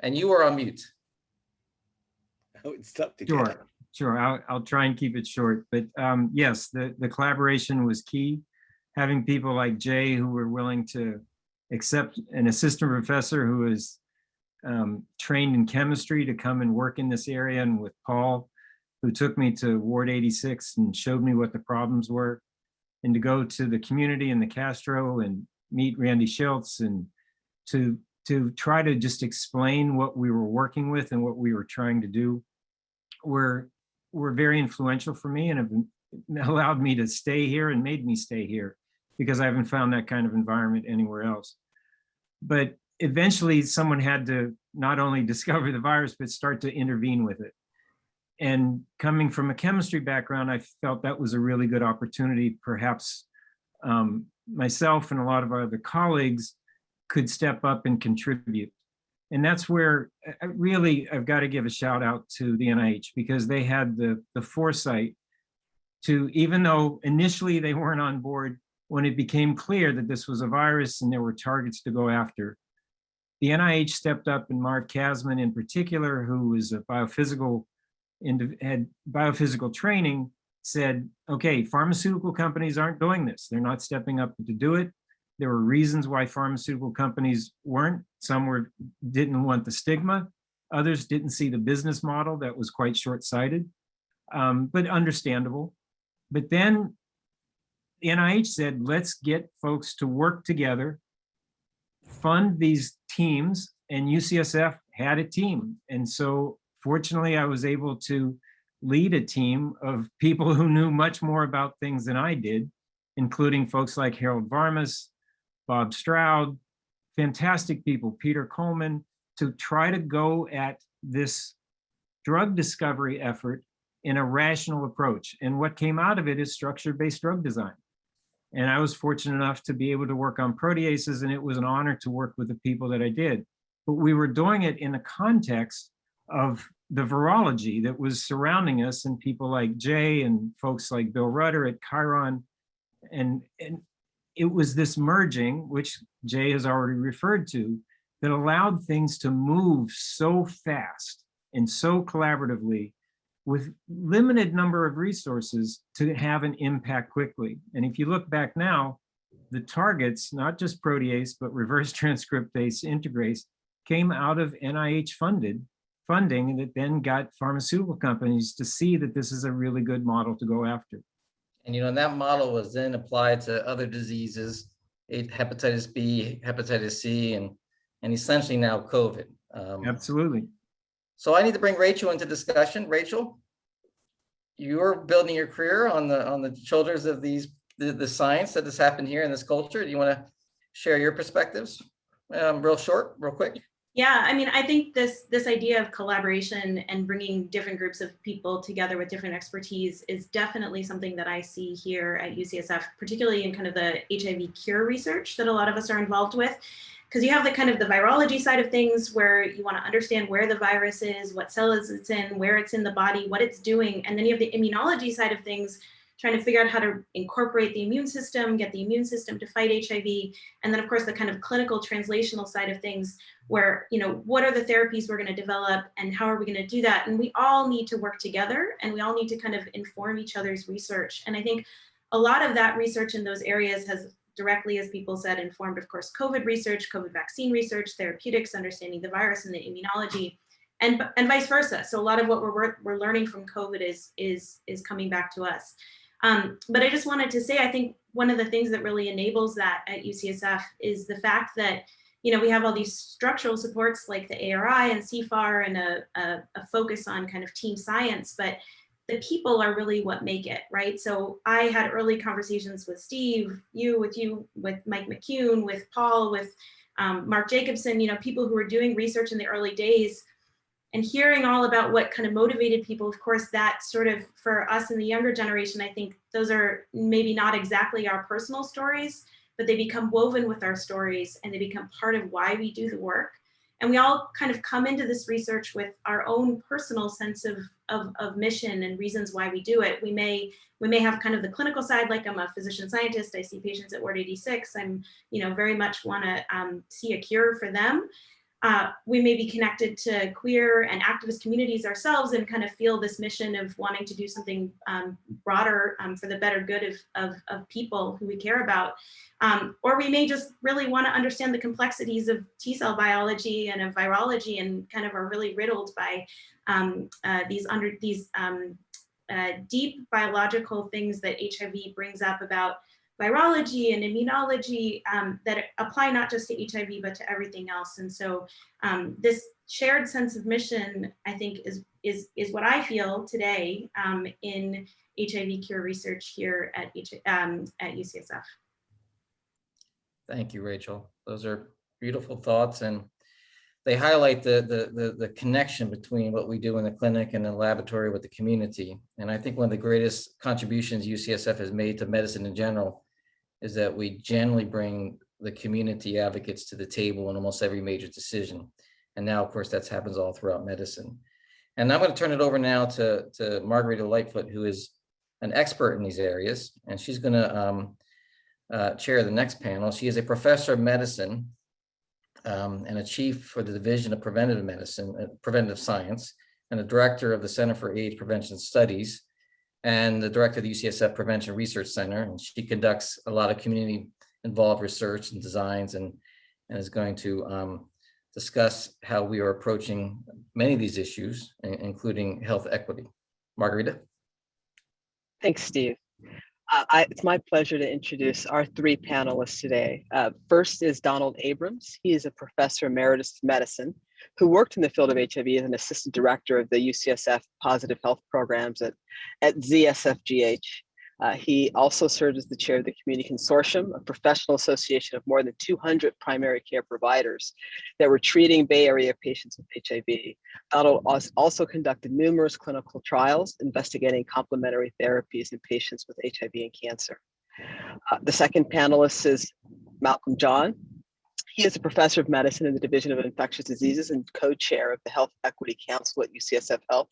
Speaker 6: And you were on mute.
Speaker 7: Oh, it's tough to
Speaker 8: Sure,
Speaker 7: get.
Speaker 8: sure. I'll try and keep it short. But yes, the collaboration was key. Having people like Jay who were willing to accept an assistant professor who is trained in chemistry to come and work in this area, and with Paul, who took me to Ward 86 and showed me what the problems were, and to go to the community in the Castro and meet Randy Schultz and to try to just explain what we were working with and what we were trying to do were very influential for me and have allowed me to stay here and made me stay here, because I haven't found that kind of environment anywhere else. But eventually someone had to not only discover the virus, but start to intervene with it. And coming from a chemistry background, I felt that was a really good opportunity. Perhaps myself and a lot of our other colleagues could step up and contribute. And that's where I've got to give a shout out to the NIH, because they had the foresight to, even though initially they weren't on board, when it became clear that this was a virus and there were targets to go after, the NIH stepped up, and Marv Kasman in particular, who was a had biophysical training, said, okay, pharmaceutical companies aren't doing this. They're not stepping up to do it. There were reasons why pharmaceutical companies weren't. Some didn't want the stigma. Others didn't see the business model that was quite short-sighted, but understandable. But then the NIH said, let's get folks to work together, fund these teams, and UCSF had a team. And so fortunately, I was able to lead a team of people who knew much more about things than I did, including folks like Harold Varmus, Bob Stroud, fantastic people, Peter Coleman, to try to go at this drug discovery effort in a rational approach. And what came out of it is structure-based drug design. And I was fortunate enough to be able to work on proteases, and it was an honor to work with the people that I did. But we were doing it in the context of the virology that was surrounding us, and people like Jay and folks like Bill Rudder at Chiron. And it was this merging, which Jay has already referred to, that allowed things to move so fast and so collaboratively with limited number of resources to have an impact quickly. And if you look back now, the targets, not just protease, but reverse transcriptase integrase, came out of NIH funding that then got pharmaceutical companies to see that this is a really good model to go after.
Speaker 6: And that model was then applied to other diseases, hepatitis B, hepatitis C, and essentially now COVID.
Speaker 8: Absolutely.
Speaker 6: So I need to bring Rachel into discussion. Rachel, you're building your career on the shoulders of the science that has happened here in this culture. Do you want to share your perspectives, real quick?
Speaker 9: Yeah, I mean, I think this idea of collaboration and bringing different groups of people together with different expertise is definitely something that I see here at UCSF, particularly in kind of the HIV cure research that a lot of us are involved with. Because you have the kind of the virology side of things where you want to understand where the virus is, what cells it's in, where it's in the body, what it's doing. And then you have the immunology side of things, trying to figure out how to incorporate the immune system, get the immune system to fight HIV. And then of course, the kind of clinical translational side of things where, what are the therapies we're going to develop and how are we going to do that? And we all need to work together and we all need to kind of inform each other's research. And I think a lot of that research in those areas has directly, as people said, informed, of course, COVID research, COVID vaccine research, therapeutics, understanding the virus and the immunology, and vice versa. So a lot of what we're learning from COVID is coming back to us. But I just wanted to say, I think one of the things that really enables that at UCSF is the fact that, we have all these structural supports like the ARI and CFAR and a focus on kind of team science, but the people are really what make it, right? So I had early conversations with Steve, with Mike McCune, with Paul, with Mark Jacobson, people who were doing research in the early days, and hearing all about what kind of motivated people. Of course, that sort of, for us in the younger generation, I think those are maybe not exactly our personal stories, but they become woven with our stories and they become part of why we do the work. And we all kind of come into this research with our own personal sense of mission and reasons why we do it. We may have kind of the clinical side, like I'm a physician scientist, I see patients at Ward 86, I'm very much want to see a cure for them. We may be connected to queer and activist communities ourselves and kind of feel this mission of wanting to do something broader for the better good of people who we care about. Or we may just really want to understand the complexities of T-cell biology and of virology, and kind of are really riddled by these deep biological things that HIV brings up about virology and immunology that apply not just to HIV, but to everything else. And so this shared sense of mission, I think, is what I feel today in HIV cure research here at UCSF.
Speaker 6: Thank you, Rachel. Those are beautiful thoughts, and they highlight the connection between what we do in the clinic and the laboratory with the community. And I think one of the greatest contributions UCSF has made to medicine in general is that we generally bring the community advocates to the table in almost every major decision. And now, of course, that happens all throughout medicine. And I'm going to turn it over now to Margarita Lightfoot, who is an expert in these areas, and she's going to chair the next panel. She is a professor of medicine and a chief for the Division of Preventive Medicine, Preventive Science, and a director of the Center for AIDS Prevention Studies, and the director of the UCSF Prevention Research Center. And she conducts a lot of community-involved research and designs, and is going to discuss how we are approaching many of these issues, including health equity. Margarita?
Speaker 10: Thanks, Steve. It's my pleasure to introduce our three panelists today. First is Donald Abrams. He is a professor emeritus of medicine who worked in the field of HIV as an assistant director of the UCSF Positive Health Programs at ZSFGH. He also served as the chair of the Community Consortium, a professional association of more than 200 primary care providers that were treating Bay Area patients with HIV. Donald also conducted numerous clinical trials investigating complementary therapies in patients with HIV and cancer. The second panelist is Malcolm John. He is a professor of medicine in the Division of Infectious Diseases and co-chair of the Health Equity Council at UCSF Health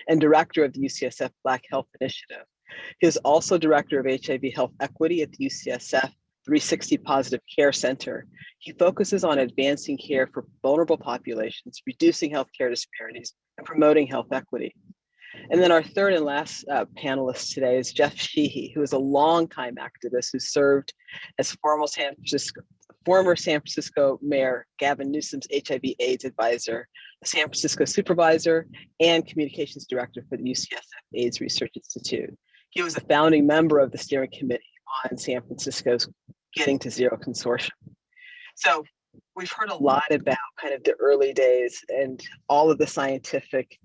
Speaker 10: and director of the UCSF Black Health Initiative. He is also director of HIV Health Equity at the UCSF 360 Positive Care Center. He focuses on advancing care for vulnerable populations, reducing healthcare disparities, and promoting health equity. And then our third and last panelist today is Jeff Sheehy, who is a longtime activist who served as former San Francisco Mayor Gavin Newsom's HIV/AIDS advisor, the San Francisco supervisor, and communications director for the UCSF AIDS Research Institute. He was a founding member of the steering committee on San Francisco's Getting to Zero Consortium. So we've heard a lot about kind of the early days and all of the scientific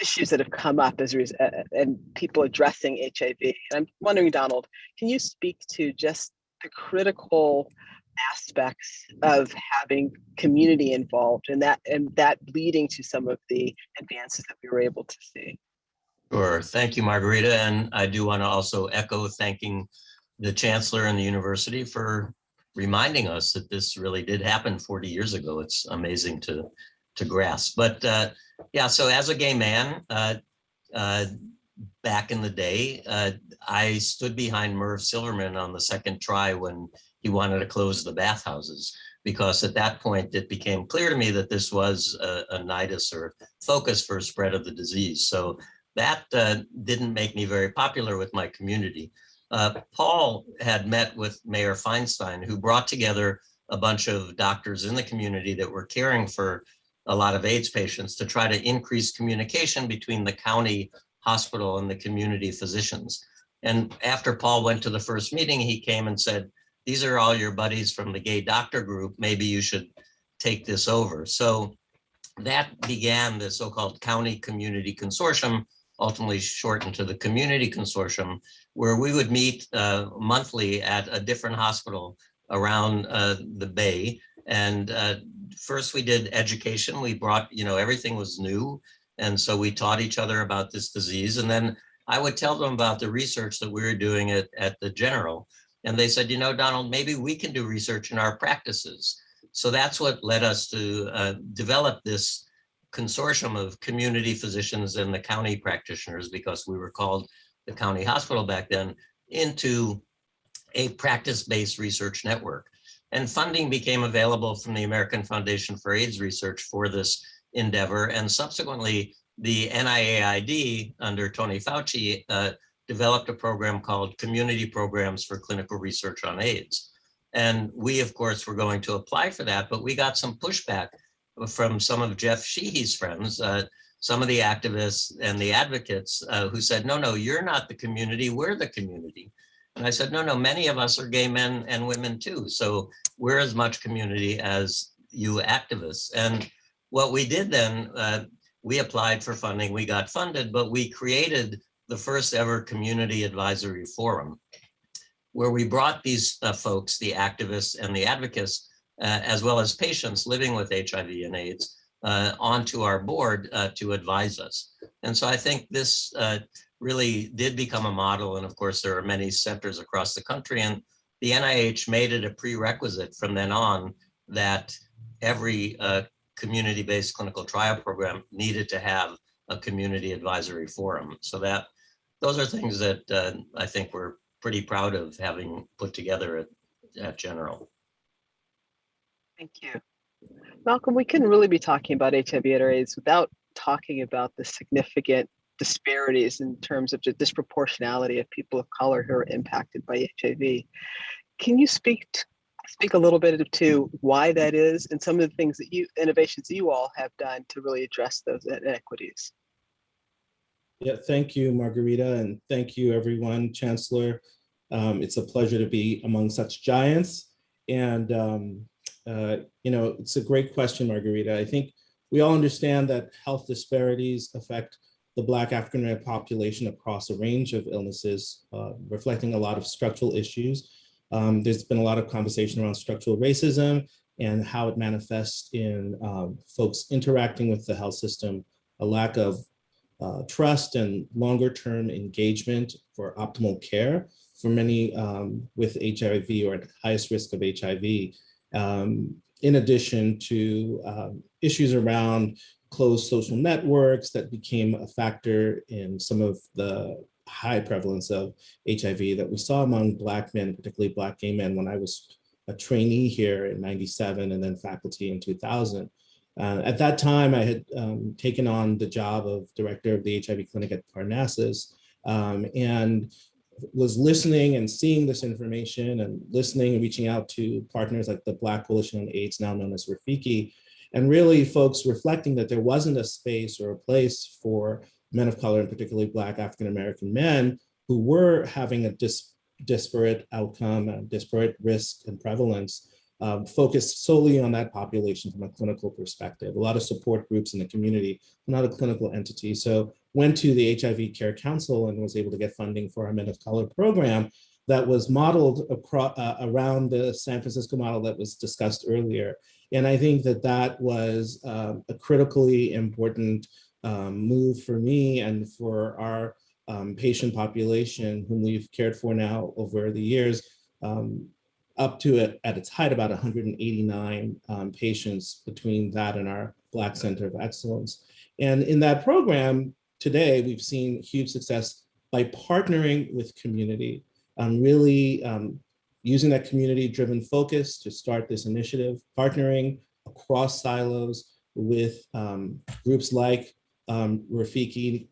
Speaker 10: issues that have come up and people addressing HIV. And I'm wondering, Donald, can you speak to just the critical aspects of having community involved and that leading to some of the advances that we were able to see?
Speaker 11: Sure. Thank you, Margarita. And I do want to also echo thanking the chancellor and the university for reminding us that this really did happen 40 years ago. It's amazing to grasp. But yeah, so as a gay man, back in the day, I stood behind Merv Silverman on the second try when he wanted to close the bathhouses, because at that point it became clear to me that this was a nidus or focus for spread of the disease. So that didn't make me very popular with my community. Paul had met with Mayor Feinstein, who brought together a bunch of doctors in the community that were caring for a lot of AIDS patients to try to increase communication between the county hospital and the community physicians. And after Paul went to the first meeting, he came and said, "These are all your buddies from the gay doctor group. Maybe you should take this over." So that began the so-called County Community Consortium, ultimately shortened to the Community Consortium, where we would meet monthly at a different hospital around the Bay. And first we did education. We brought, everything was new. And so we taught each other about this disease. And then I would tell them about the research that we were doing at the General. And they said, Donald, maybe we can do research in our practices. So that's what led us to develop this consortium of community physicians and the county practitioners, because we were called the county hospital back then, into a practice-based research network. And funding became available from the American Foundation for AIDS Research for this endeavor. And subsequently, the NIAID under Tony Fauci developed a program called Community Programs for Clinical Research on AIDS. And we, of course, were going to apply for that, but we got some pushback from some of Jeff Sheehy's friends, some of the activists and the advocates who said, no, you're not the community, we're the community. And I said, no, many of us are gay men and women too. So we're as much community as you activists. And what we did then, we applied for funding, we got funded, but we created the first ever community advisory forum, where we brought these folks, the activists and the advocates, as well as patients living with HIV and AIDS, onto our board to advise us. And so I think this really did become a model. And of course, there are many centers across the country, and the NIH made it a prerequisite from then on that every community-based clinical trial program needed to have a community advisory forum. So those are things that I think we're pretty proud of having put together at General.
Speaker 10: Thank you. Malcolm, we couldn't really be talking about HIV or AIDS without talking about the significant disparities in terms of the disproportionality of people of color who are impacted by HIV. Can you speak a little bit to why that is and some of the things innovations you all have done to really address those inequities?
Speaker 12: Yeah, thank you, Margarita, and thank you, everyone, Chancellor. It's a pleasure to be among such giants. And, it's a great question, Margarita. I think we all understand that health disparities affect the Black African American population across a range of illnesses, reflecting a lot of structural issues. There's been a lot of conversation around structural racism and how it manifests in folks interacting with the health system, a lack of trust and longer-term engagement for optimal care for many with HIV or at highest risk of HIV, in addition to issues around closed social networks that became a factor in some of the high prevalence of HIV that we saw among Black men, particularly Black gay men, when I was a trainee here in '97 and then faculty in 2000. At that time, I had taken on the job of director of the HIV clinic at Parnassus, and was listening and seeing this information and listening and reaching out to partners like the Black Coalition on AIDS, now known as Rafiki, and really folks reflecting that there wasn't a space or a place for men of color, and particularly Black African-American men, who were having a disparate outcome, a disparate risk and prevalence, focused solely on that population from a clinical perspective. A lot of support groups in the community, not a clinical entity. So went to the HIV Care Council and was able to get funding for our Men of Color program that was modeled around the San Francisco model that was discussed earlier. And I think that was a critically important move for me and for our patient population, whom we've cared for now over the years, up to at its height about 189 patients between that and our Black Center of Excellence. And in that program today, we've seen huge success by partnering with community, really using that community-driven focus to start this initiative, partnering across silos with groups like Rafiki,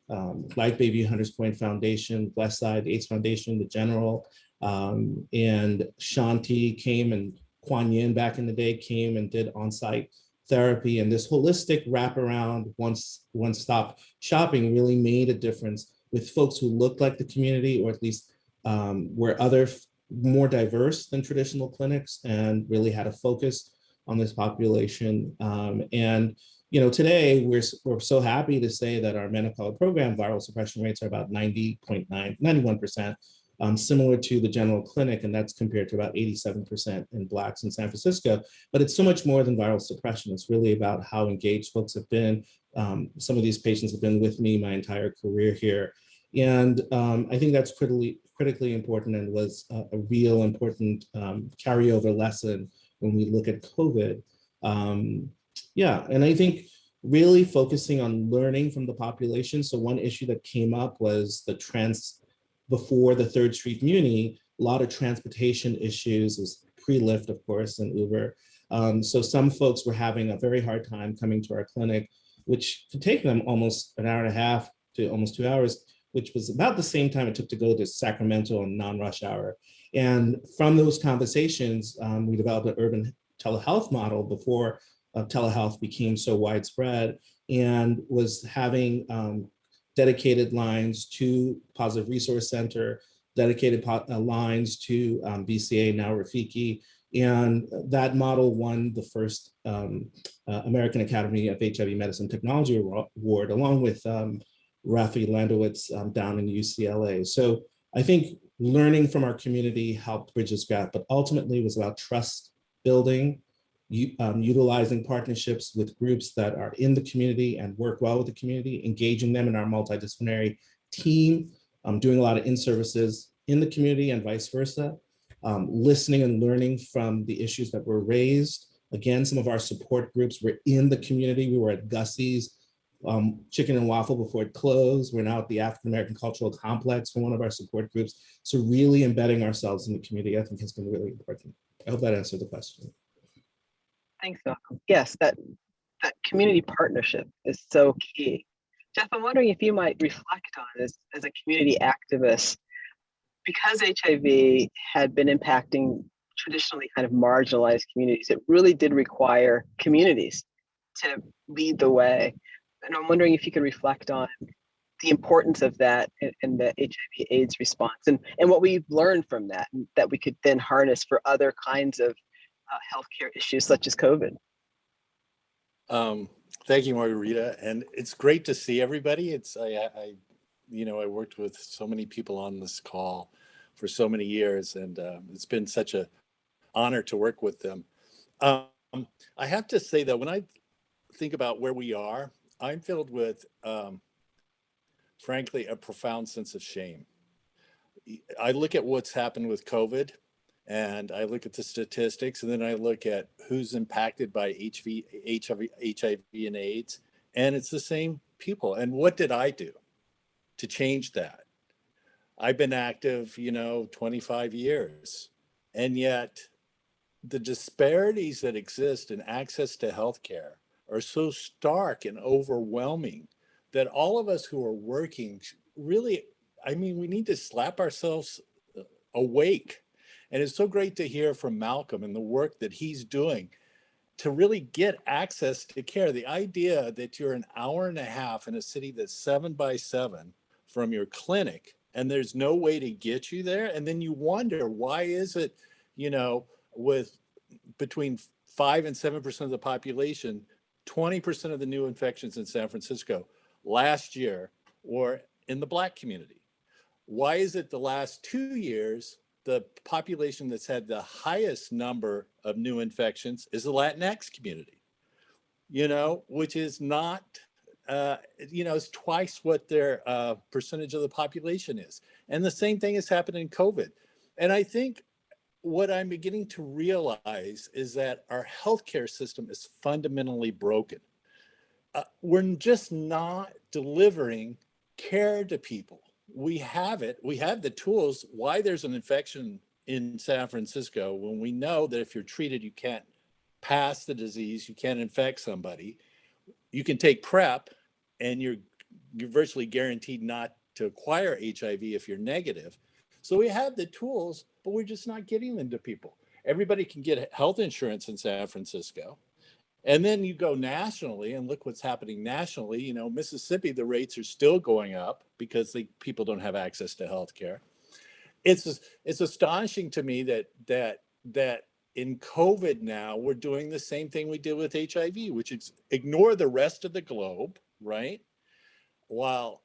Speaker 12: like Baby Hunters Point Foundation, Blessed Side AIDS Foundation, the General, and Shanti came, and Kuan Yin back in the day came and did on-site therapy, and this holistic wraparound, one-stop shopping really made a difference with folks who looked like the community, or at least were more diverse than traditional clinics, and really had a focus on this population. And Today we're so happy to say that our men of color program viral suppression rates are about 91%, similar to the general clinic, and that's compared to about 87% in Blacks in San Francisco. But it's so much more than viral suppression. It's really about how engaged folks have been. Some of these patients have been with me my entire career here. And I think that's critically important and was a real important carryover lesson when we look at COVID. Yeah, and I think really focusing on learning from the population. So one issue that came up was before the 3rd Street Muni, a lot of transportation issues, was pre-Lyft, of course, and Uber. So some folks were having a very hard time coming to our clinic, which could take them almost an hour and a half to almost 2 hours, which was about the same time it took to go to Sacramento on non-rush hour. And from those conversations, we developed an urban telehealth model before telehealth became so widespread, and was having dedicated lines to Positive Resource Center, dedicated lines to BCA, now Rafiki. And that model won the first American Academy of HIV Medicine Technology Award, along with Rafi Landowitz down in UCLA. So I think learning from our community helped bridge this gap, but ultimately it was about trust building, utilizing partnerships with groups that are in the community and work well with the community, engaging them in our multidisciplinary team, doing a lot of in-services in the community and vice versa, listening and learning from the issues that were raised. Again, some of our support groups were in the community. We were at Gussie's Chicken and Waffle before it closed. We're now at the African American Cultural Complex for one of our support groups. So really embedding ourselves in the community, I think, has been really important. I hope that answered the question.
Speaker 10: Thanks, Malcolm. Yes, that community partnership is so key. Jeff, I'm wondering if you might reflect on this as a community activist, because HIV had been impacting traditionally kind of marginalized communities. It really did require communities to lead the way. And I'm wondering if you could reflect on the importance of that in the HIV/AIDS response, and what we've learned from that, and that we could then harness for other kinds of healthcare issues such as COVID.
Speaker 13: Thank you, Margarita, and it's great to see everybody. I worked with so many people on this call for so many years, and it's been such an honor to work with them. I have to say that when I think about where we are, I'm filled with, frankly, a profound sense of shame. I look at what's happened with COVID, and I look at the statistics, and then I look at who's impacted by HIV and AIDS, and it's the same people. And what did I do to change that? I've been active, 25 years, and yet the disparities that exist in access to healthcare are so stark and overwhelming that all of us who are working really, we need to slap ourselves awake. And it's so great to hear from Malcolm and the work that he's doing to really get access to care. The idea that you're an hour and a half in a city that's 7 by 7 from your clinic, and there's no way to get you there. And then you wonder, why is it, with between 5 and 7% of the population, 20% of the new infections in San Francisco last year were in the Black community? Why is it the last 2 years, the population that's had the highest number of new infections is the Latinx community, which is not, it's twice what their percentage of the population is. And the same thing has happened in COVID. And I think what I'm beginning to realize is that our healthcare system is fundamentally broken. We're just not delivering care to people. We have the tools. Why there's an infection in San Francisco when we know that if you're treated, you can't pass the disease, you can't infect somebody. You can take PrEP and you're virtually guaranteed not to acquire HIV if you're negative. So we have the tools, but we're just not getting them to people. Everybody can get health insurance in San Francisco. And then you go nationally and look what's happening nationally. Mississippi, the rates are still going up because people don't have access to healthcare. It's astonishing to me that in COVID now, we're doing the same thing we did with HIV, which is ignore the rest of the globe, right? While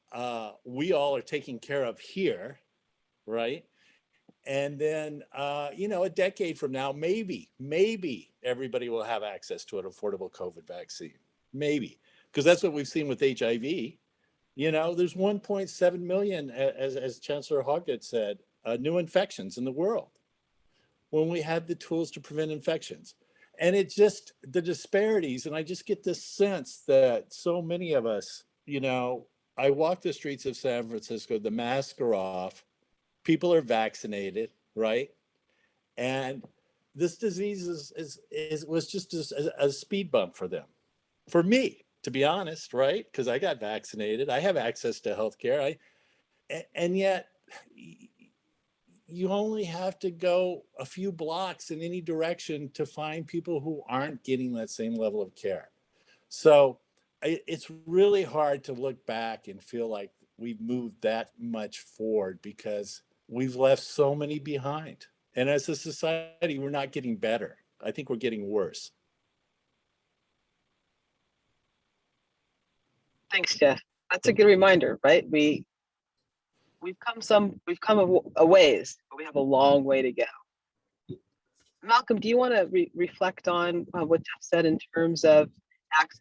Speaker 13: we all are taken care of here, right? And then, a decade from now, maybe everybody will have access to an affordable COVID vaccine. Maybe, because that's what we've seen with HIV. There's 1.7 million, as Chancellor Hoggett said, new infections in the world when we had the tools to prevent infections. And it's just the disparities. And I just get this sense that so many of us, I walk the streets of San Francisco, the masks are off, people are vaccinated, right? And this disease was just a speed bump for them. For me, to be honest, right? Because I got vaccinated, I have access to healthcare. And yet you only have to go a few blocks in any direction to find people who aren't getting that same level of care. So it's really hard to look back and feel like we've moved that much forward because we've left so many behind. And as a society, we're not getting better. I think we're getting worse.
Speaker 10: Thanks, Jeff. That's a good reminder, right? We've come a ways, but we have a long way to go. Malcolm, do you want to reflect on what Jeff said in terms of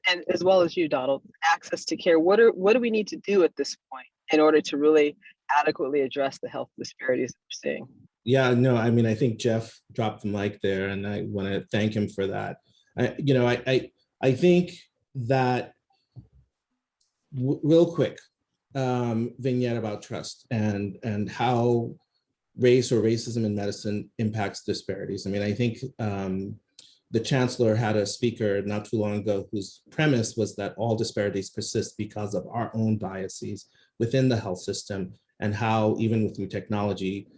Speaker 10: and as well as you, Donald, access to care? What do we need to do at this point in order to really adequately address the health disparities that we're seeing?
Speaker 12: Yeah, no, I mean, I think Jeff dropped the mic there, and I want to thank him for that. I think that real quick vignette about trust and how race or racism in medicine impacts disparities. I mean, I think the chancellor had a speaker not too long ago whose premise was that all disparities persist because of our own biases within the health system, and how even with new technology,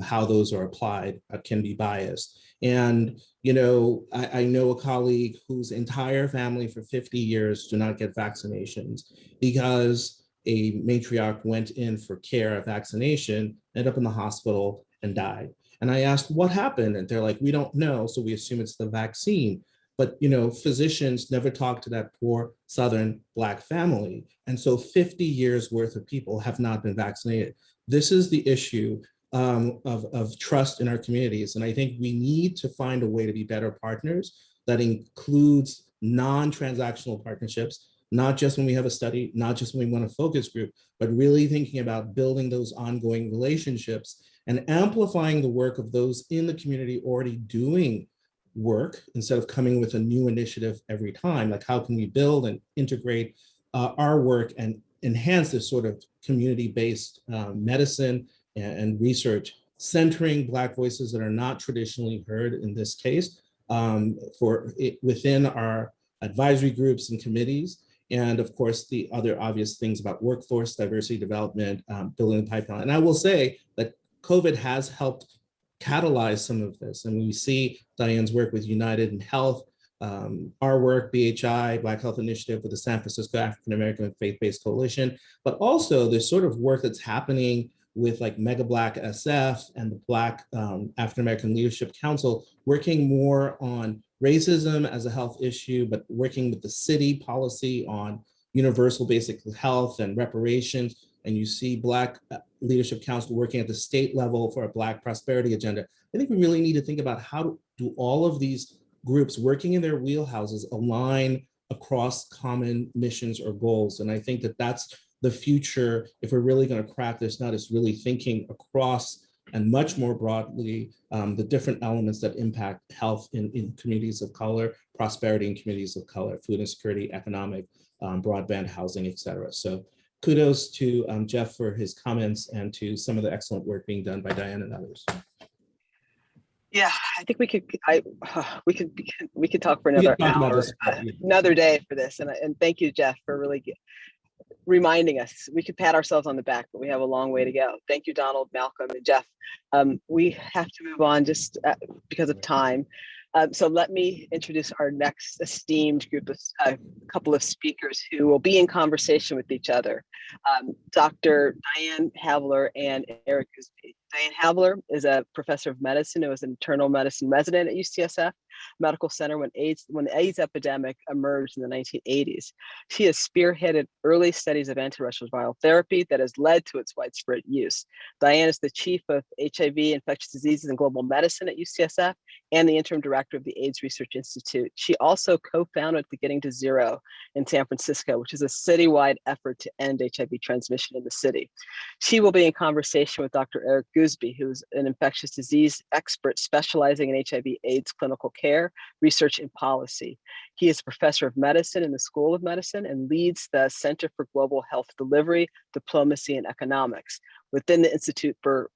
Speaker 12: how those are applied can be biased. And, I know a colleague whose entire family for 50 years do not get vaccinations because a matriarch went in for care, a vaccination, ended up in the hospital and died. And I asked what happened, and they're like, we don't know, so we assume it's the vaccine. But physicians never talk to that poor Southern Black family. And so 50 years worth of people have not been vaccinated. This is the issue of trust in our communities. And I think we need to find a way to be better partners that includes non-transactional partnerships, not just when we have a study, not just when we want a focus group, but really thinking about building those ongoing relationships and amplifying the work of those in the community already doing work instead of coming with a new initiative every time. Like, how can we build and integrate our work and enhance this sort of community-based medicine and research, centering Black voices that are not traditionally heard in this case within our advisory groups and committees. And of course, the other obvious things about workforce diversity development, building the pipeline. And I will say that COVID has helped catalyze some of this. And we see Diane's work with United in Health, our work, BHI, Black Health Initiative with the San Francisco African American Faith-Based Coalition, but also there's sort of work that's happening with like Mega Black SF and the Black African American Leadership Council, working more on racism as a health issue, but working with the city policy on universal basic health and reparations. And you see Black Leadership Council working at the state level for a Black prosperity agenda. I think we really need to think about how do all of these groups working in their wheelhouses align across common missions or goals. And I think that that's the future. If we're really going to crack this nut, is really thinking across and much more broadly the different elements that impact health in communities of color, prosperity in communities of color, food insecurity, economic, broadband, housing, et cetera. So kudos to Jeff for his comments and to some of the excellent work being done by Diane and others.
Speaker 10: Yeah, I think we could talk for another hour, another day for this. And thank you, Jeff, for really reminding us. We could pat ourselves on the back, but we have a long way to go. Thank you, Donald, Malcolm, and Jeff. We have to move on just because of time. So let me introduce our next esteemed group of a couple of speakers who will be in conversation with each other. Dr. Diane Havler and Eric Goosby. Diane Havler is a professor of medicine who was an internal medicine resident at UCSF Medical Center when the AIDS epidemic emerged in the 1980s. She has spearheaded early studies of antiretroviral therapy that has led to its widespread use. Diane is the chief of HIV, infectious diseases, and global medicine at UCSF and the interim director of the AIDS Research Institute. She also co-founded the Getting to Zero in San Francisco, which is a citywide effort to end HIV transmission in the city. She will be in conversation with Dr. Eric Goosby, who's an infectious disease expert specializing in HIV/AIDS clinical care, research, and policy. He is a professor of medicine in the School of Medicine and leads the Center for Global Health Delivery, Diplomacy, and Economics within the Institute for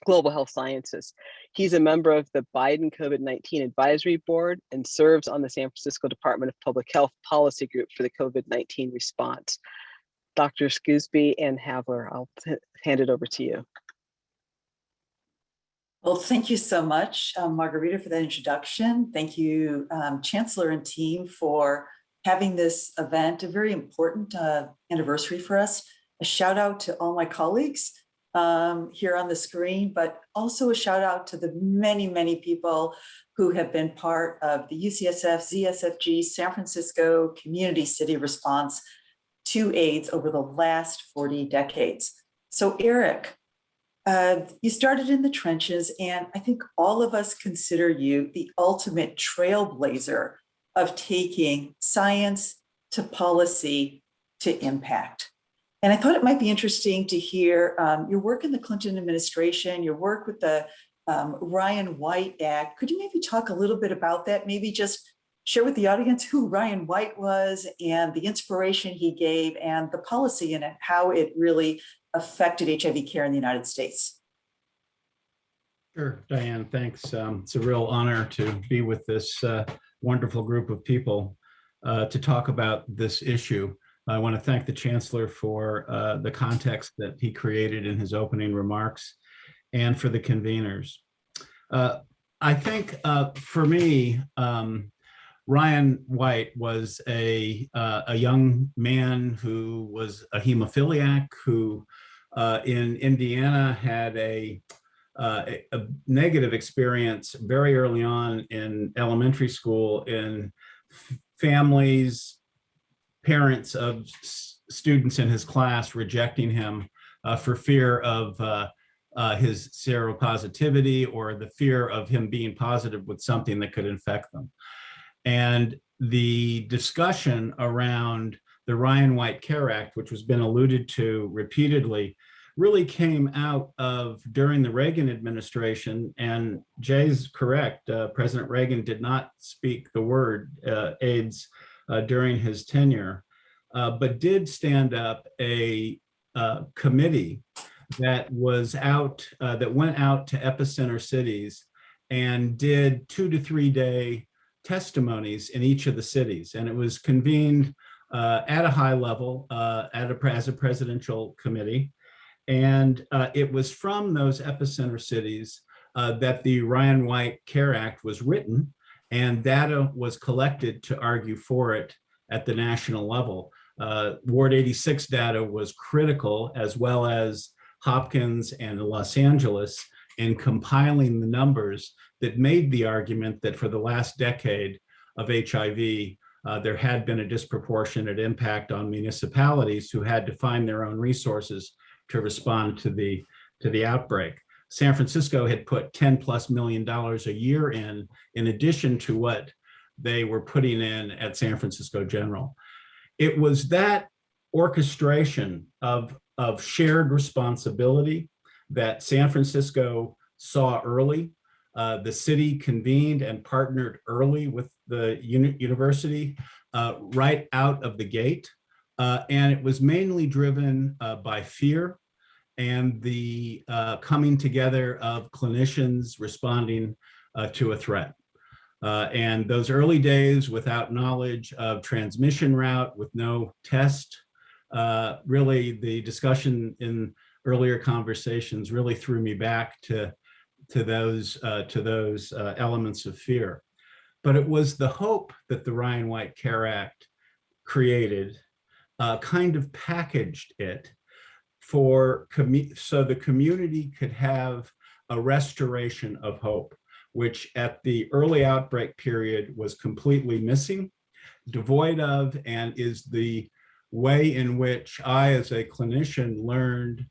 Speaker 10: Global Health Sciences. He's a member of the Biden COVID-19 Advisory Board and serves on the San Francisco Department of Public Health Policy Group for the COVID-19 response. Drs. Goosby and Havler, I'll hand it over to you.
Speaker 14: Well, thank you so much, Margarita, for that introduction. Thank you, Chancellor and team, for having this event, a very important anniversary for us. A shout out to all my colleagues here on the screen, but also a shout out to the many, many people who have been part of the UCSF, ZSFG, San Francisco community city response to AIDS over the last 40 decades. So Eric, you started in the trenches, and I think all of us consider you the ultimate trailblazer of taking science to policy to impact. And I thought it might be interesting to hear your work in the Clinton administration, your work with the Ryan White Act. Could you maybe talk a little bit about that? Maybe just share with the audience who Ryan White was and the inspiration he gave and the policy in it, how it really affected HIV care in the United States.
Speaker 15: Sure, Diane, thanks. It's a real honor to be with this wonderful group of people to talk about this issue. I want to thank the Chancellor for the context that he created in his opening remarks and for the conveners. I think for me, Ryan White was a young man who was a hemophiliac who in Indiana had a negative experience very early on in elementary school in families, parents of students in his class rejecting him for fear of his seropositivity or the fear of him being positive with something that could infect them. And the discussion around the Ryan White Care Act, which has been alluded to repeatedly, really came out of during the Reagan administration. And Jay's correct, President Reagan did not speak the word AIDS during his tenure, but did stand up a committee that was out, that went out to epicenter cities and did 2 to 3 day testimonies in each of the cities. And it was convened at a high level as a presidential committee. And it was from those epicenter cities that the Ryan White Care Act was written, and data was collected to argue for it at the national level. Ward 86 data was critical, as well as Hopkins and Los Angeles, in compiling the numbers that made the argument that for the last decade of HIV, there had been a disproportionate impact on municipalities who had to find their own resources to respond to the outbreak. San Francisco had put $10+ million a year in addition to what they were putting in at San Francisco General. It was that orchestration of shared responsibility that San Francisco saw early. The city convened and partnered early with the university right out of the gate. And it was mainly driven by fear and the coming together of clinicians responding to a threat. And those early days without knowledge of transmission route, with no test, really the discussion in earlier conversations really threw me back to to those elements of fear. But it was the hope that the Ryan White CARE Act created, kind of packaged it so the community could have a restoration of hope, which at the early outbreak period was completely missing, devoid of, and is the way in which I, as a clinician, learned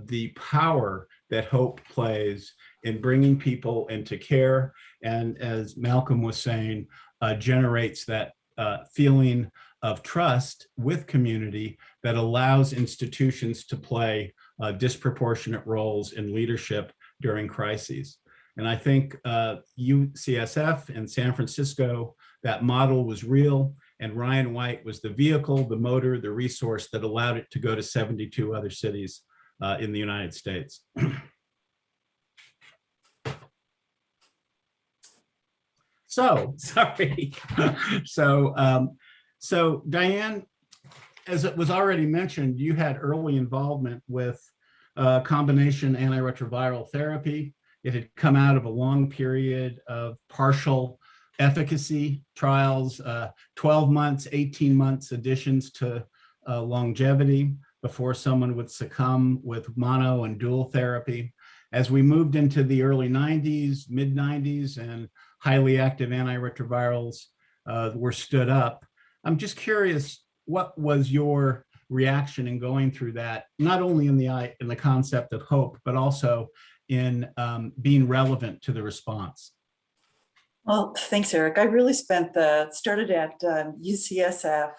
Speaker 15: the power that hope plays in bringing people into care. And as Malcolm was saying, generates that feeling of trust with community that allows institutions to play disproportionate roles in leadership during crises. And I think UCSF and San Francisco, that model was real, and Ryan White was the vehicle, the motor, the resource that allowed it to go to 72 other cities in the United States. So, sorry. So Diane, as it was already mentioned, you had early involvement with combination antiretroviral therapy. It had come out of a long period of partial efficacy trials, 12 months, 18 months additions to longevity before someone would succumb with mono and dual therapy. As we moved into the early 90s, mid 90s, and highly active antiretrovirals were stood up, I'm just curious, what was your reaction in going through that, not only in the concept of hope, but also in being relevant to the response?
Speaker 14: Well, thanks, Eric. I really started at UCSF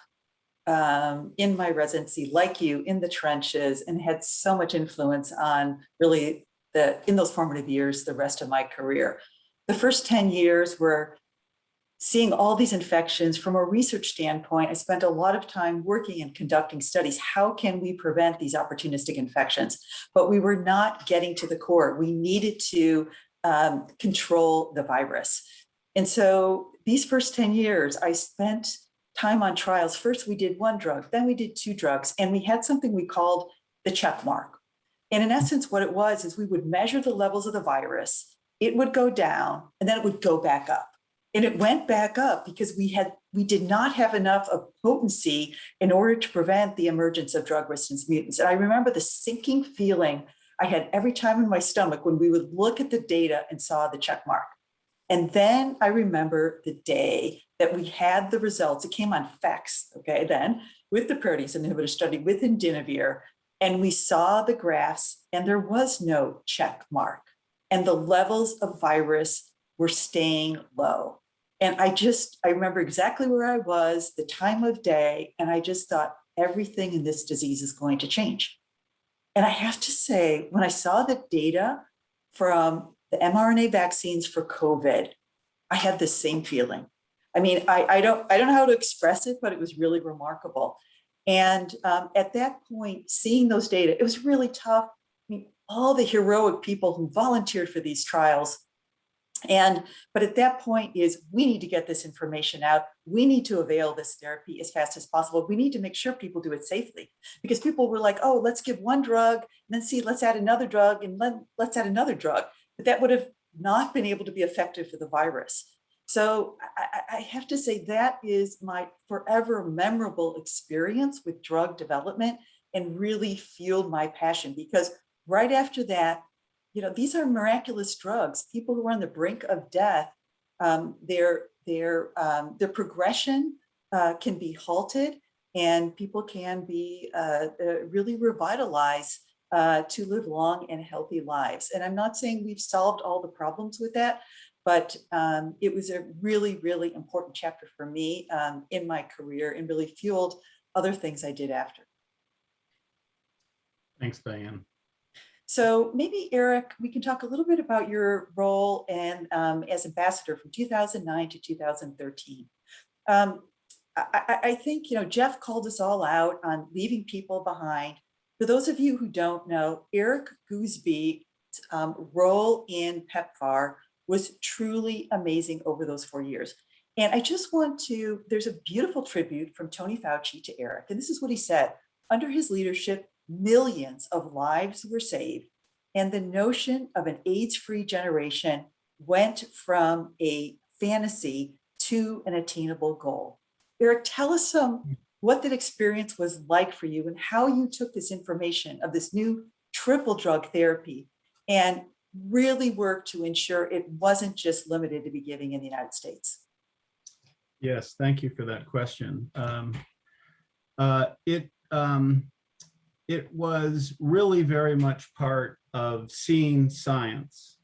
Speaker 14: in my residency, like you, in the trenches, and had so much influence on really in those formative years, the rest of my career. The first 10 years were seeing all these infections from a research standpoint. I spent a lot of time working and conducting studies. How can we prevent these opportunistic infections? But we were not getting to the core. We needed to control the virus. And so these first 10 years, I spent time on trials. First, we did one drug, then we did two drugs, and we had something we called the check mark. And in essence, what it was is we would measure the levels of the virus, it would go down, and then it would go back up. And it went back up because we did not have enough of potency in order to prevent the emergence of drug resistance mutants. And I remember the sinking feeling I had every time in my stomach when we would look at the data and saw the check mark. And then I remember the day that we had the results. It came on fax, okay, then, with the protease inhibitor study with indinavir, and we saw the graphs, and there was no check mark. And the levels of virus were staying low. And I remember exactly where I was, the time of day, and I just thought everything in this disease is going to change. And I have to say, when I saw the data from the mRNA vaccines for COVID, I had the same feeling. I mean, I don't know how to express it, but it was really remarkable. And at that point, seeing those data, it was really tough. I mean, all the heroic people who volunteered for these trials. But at that point is we need to get this information out. We need to avail this therapy as fast as possible. We need to make sure people do it safely, because people were like, oh, let's give one drug, and then see, let's add another drug, and then let's add another drug. But that would have not been able to be effective for the virus. So I have to say that is my forever memorable experience with drug development, and really fueled my passion, because right after that, you know, these are miraculous drugs. People who are on the brink of death, their progression can be halted, and people can be really revitalized to live long and healthy lives. And I'm not saying we've solved all the problems with that, but it was a really, really important chapter for me in my career, and really fueled other things I did after.
Speaker 15: Thanks, Diane.
Speaker 14: So maybe, Eric, we can talk a little bit about your role and as ambassador from 2009 to 2013. I think, you know, Jeff called us all out on leaving people behind. For those of you who don't know, Eric Goosby's role in PEPFAR was truly amazing over those 4 years. And I just want to, there's a beautiful tribute from Tony Fauci to Eric. And this is what he said: under his leadership, millions of lives were saved, And the notion of an AIDS-free generation went from a fantasy to an attainable goal. Eric, tell us what that experience was like for you and how you took this information of this new triple drug therapy and really worked to ensure it wasn't just limited to be giving in the United States.
Speaker 15: Yes, thank you for that question. It was really very much part of seeing science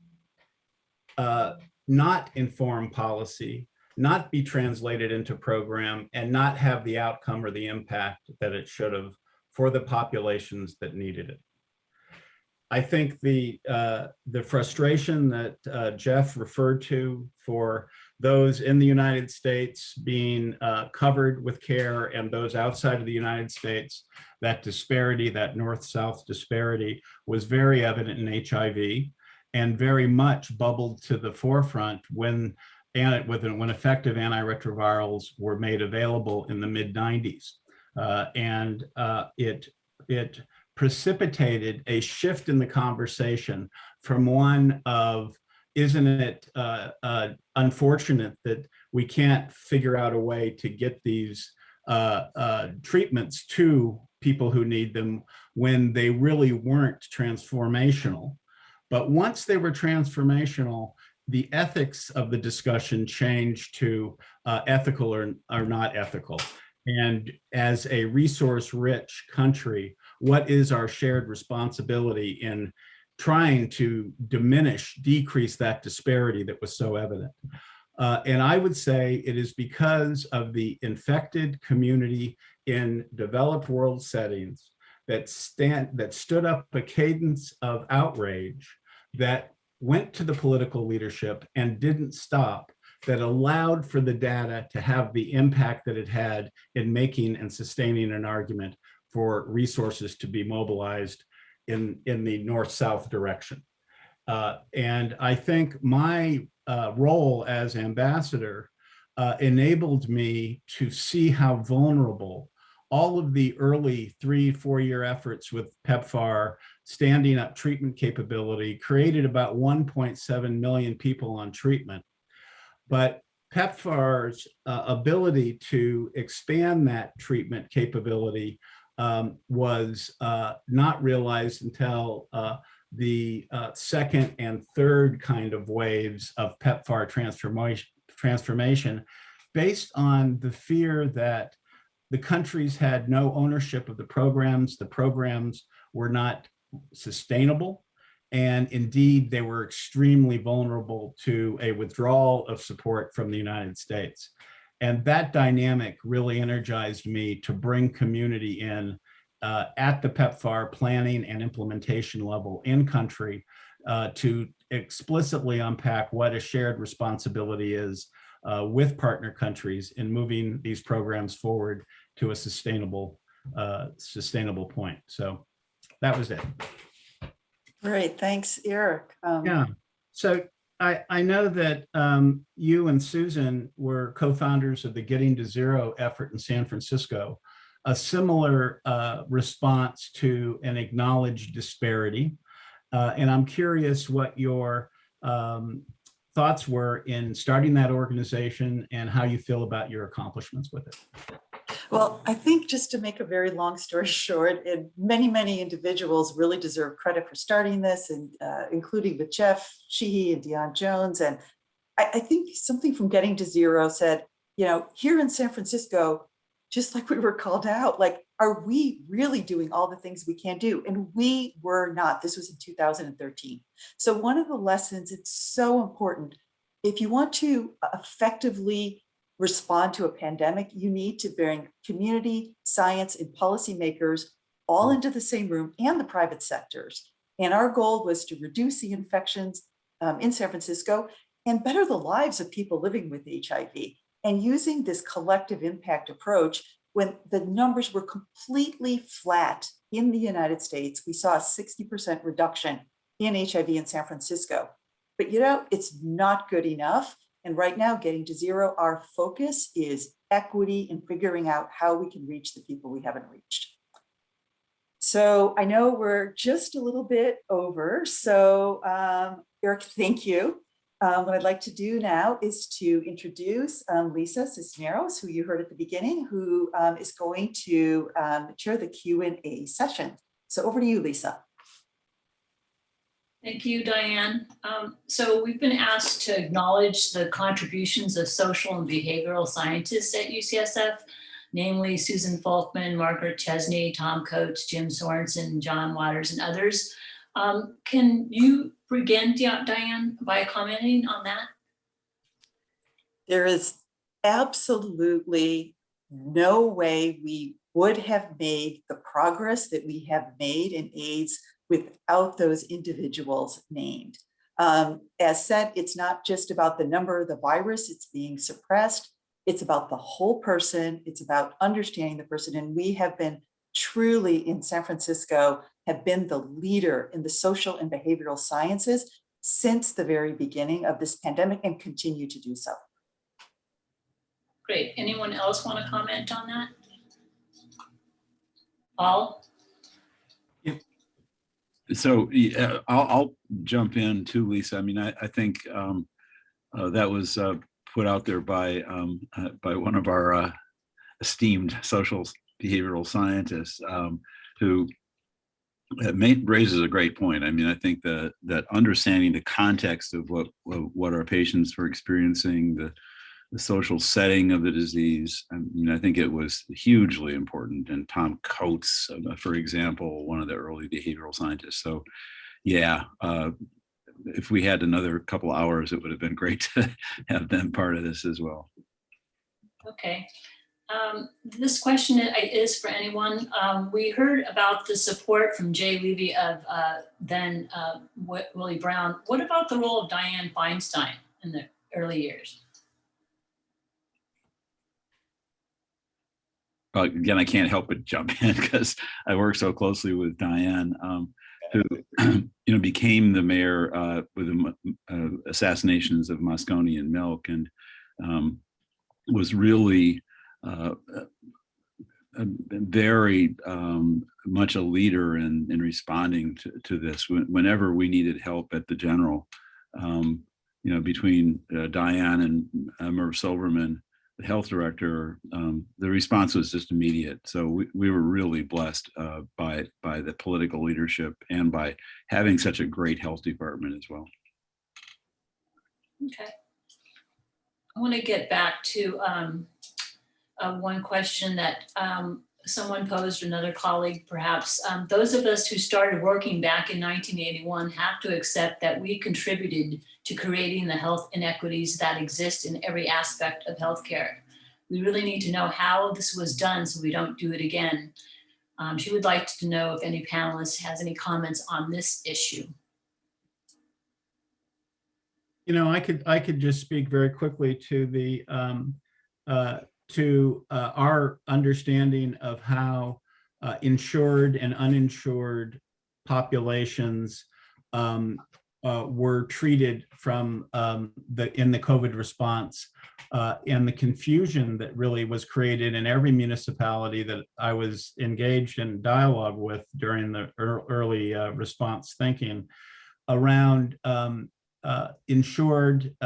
Speaker 15: not inform policy, not be translated into program, and not have the outcome or the impact that it should have for the populations that needed it. I think the frustration that Jeff referred to for those in the United States being covered with care and those outside of the United States, that disparity, that north-south disparity was very evident in HIV and very much bubbled to the forefront when effective antiretrovirals were made available in the mid-90s. It precipitated a shift in the conversation from one of, isn't it unfortunate that we can't figure out a way to get these treatments to people who need them when they really weren't transformational. But once they were transformational, the ethics of the discussion changed to ethical or not ethical. And as a resource-rich country, what is our shared responsibility in trying to decrease that disparity that was so evident? And I would say it is because of the infected community in developed world settings that stood up a cadence of outrage that went to the political leadership and didn't stop, that allowed for the data to have the impact that it had in making and sustaining an argument for resources to be mobilized in the north-south direction. And I think my role as ambassador enabled me to see how vulnerable all of the early 3-4 year efforts with PEPFAR standing up treatment capability created about 1.7 million people on treatment. But PEPFAR's ability to expand that treatment capability was not realized until the second and third kind of waves of PEPFAR transformation, based on the fear that the countries had no ownership of the programs were not sustainable, and indeed they were extremely vulnerable to a withdrawal of support from the United States. And that dynamic really energized me to bring community in at the PEPFAR planning and implementation level in country to explicitly unpack what a shared responsibility is with partner countries in moving these programs forward to a sustainable point. So that was it.
Speaker 14: Great, thanks, Eric.
Speaker 15: Yeah, so I know that you and Susan were co-founders of the Getting to Zero effort in San Francisco, a similar response to an acknowledged disparity. And I'm curious what your thoughts were in starting that organization and how you feel about your accomplishments with it.
Speaker 14: Well, I think just to make a very long story short, and many individuals really deserve credit for starting this, and including with Jeff Sheehy and Dionne Jones. And I think something from Getting to Zero said, you know, here in San Francisco, just like we were called out, like, are we really doing all the things we can do? And we were not. This was in 2013. So one of the lessons, it's so important, if you want to effectively respond to a pandemic, you need to bring community, science, and policymakers all into the same room, and the private sectors. And our goal was to reduce the infections in San Francisco and better the lives of people living with HIV. And using this collective impact approach, when the numbers were completely flat in the United States, we saw a 60% reduction in HIV in San Francisco. But you know, it's not good enough. And right now, Getting to Zero, our focus is equity and figuring out how we can reach the people we haven't reached. So I know we're just a little bit over. So Eric, thank you. What I'd like to do now is to introduce Lisa Cisneros, who you heard at the beginning, who is going to chair the Q&A session. So over to you, Lisa.
Speaker 16: Thank you, Diane. So we've been asked to acknowledge the contributions of social and behavioral scientists at UCSF, namely Susan Folkman, Margaret Chesney, Tom Coates, Jim Sorensen, John Waters, and others. Can you begin, Diane, by commenting on that?
Speaker 14: There is absolutely no way we would have made the progress that we have made in AIDS without those individuals named. As said, it's not just about the number of the virus, it's being suppressed. It's about the whole person. It's about understanding the person. And we have been truly in San Francisco, have been the leader in the social and behavioral sciences since the very beginning of this pandemic and continue to do so.
Speaker 16: Great. Anyone else want to comment on that? Paul?
Speaker 2: So yeah, I'll jump in too, Lisa. I mean, I think that was put out there by one of our esteemed social behavioral scientists who raises a great point. I mean, I think that understanding the context of what our patients were experiencing, the social setting of the disease, I mean, I think it was hugely important. And Tom Coates, for example, one of the early behavioral scientists. So yeah, if we had another couple hours, it would have been great to have them part of this as well.
Speaker 16: Okay. This question is for anyone. We heard about the support from Jay Levy of then Willie Brown. What about the role of Dianne Feinstein in the early years?
Speaker 2: Again, I can't help but jump in because I work so closely with Dianne, who became the mayor with the assassinations of Moscone and Milk, and was really very much a leader in responding to this. Whenever we needed help at the General, between Dianne and Merv Silverman, the health director, the response was just immediate. So we were really blessed by the political leadership and by having such a great health department as well.
Speaker 16: Okay. I want to get back to one question that someone posed, another colleague perhaps. Those of us who started working back in 1981 have to accept that we contributed to creating the health inequities that exist in every aspect of healthcare. We really need to know how this was done so we don't do it again. She would like to know if any panelist has any comments on this issue.
Speaker 15: I could just speak very quickly to the our understanding of how insured and uninsured populations were treated from in the COVID response, and the confusion that really was created in every municipality that I was engaged in dialogue with during the early response thinking around insured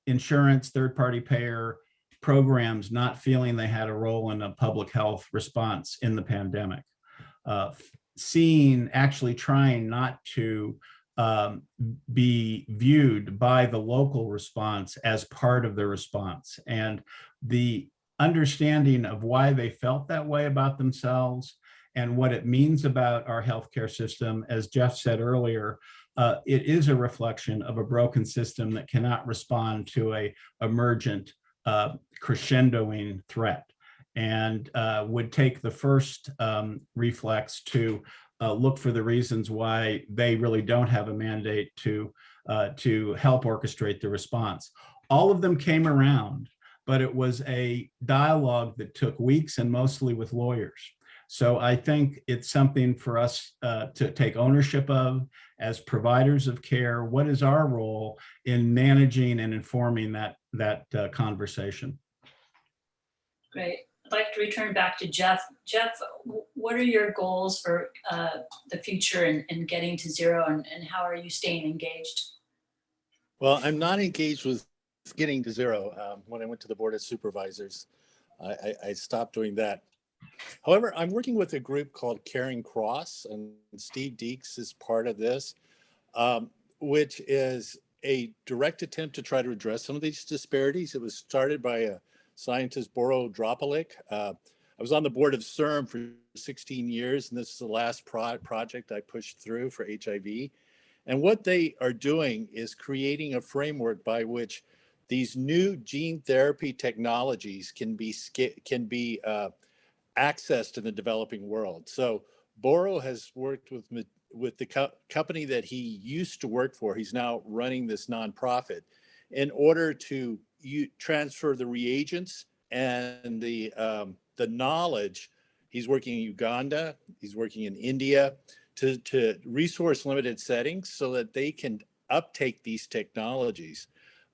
Speaker 15: insurance, third-party payer programs not feeling they had a role in a public health response in the pandemic. Actually trying not to be viewed by the local response as part of the response, and the understanding of why they felt that way about themselves and what it means about our healthcare system. As Jeff said earlier, it is a reflection of a broken system that cannot respond to a emergent crescendoing threat, and would take the first reflex to look for the reasons why they really don't have a mandate to help orchestrate the response. All of them came around, but it was a dialogue that took weeks and mostly with lawyers. So I think it's something for us to take ownership of as providers of care. What is our role in managing and informing that conversation?
Speaker 16: Great. I'd like to return back to Jeff. Jeff, what are your goals for the future and getting to zero, and how are you staying engaged?
Speaker 13: Well, I'm not engaged with getting to zero. When I went to the Board of Supervisors, I stopped doing that. However, I'm working with a group called Caring Cross, and Steve Deeks is part of this, which is a direct attempt to try to address some of these disparities. It was started by a scientist, Boro Dropulic. I was on the board of CERM for 16 years, and this is the last project I pushed through for HIV. And what they are doing is creating a framework by which these new gene therapy technologies can be accessed in the developing world. So Boro has worked with the company that he used to work for. He's now running this nonprofit in order to transfer the reagents and the knowledge. He's working in Uganda, he's working in India to resource limited settings so that they can uptake these technologies,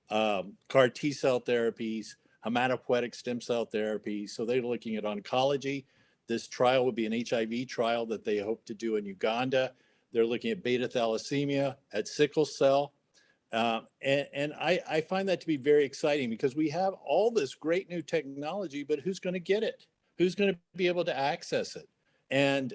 Speaker 13: CAR T-cell therapies, hematopoietic stem cell therapy. So they're looking at oncology. This trial would be an HIV trial that they hope to do in Uganda. They're looking at beta thalassemia, at sickle cell. And I find that to be very exciting because we have all this great new technology, but who's going to get it? Who's going to be able to access it? And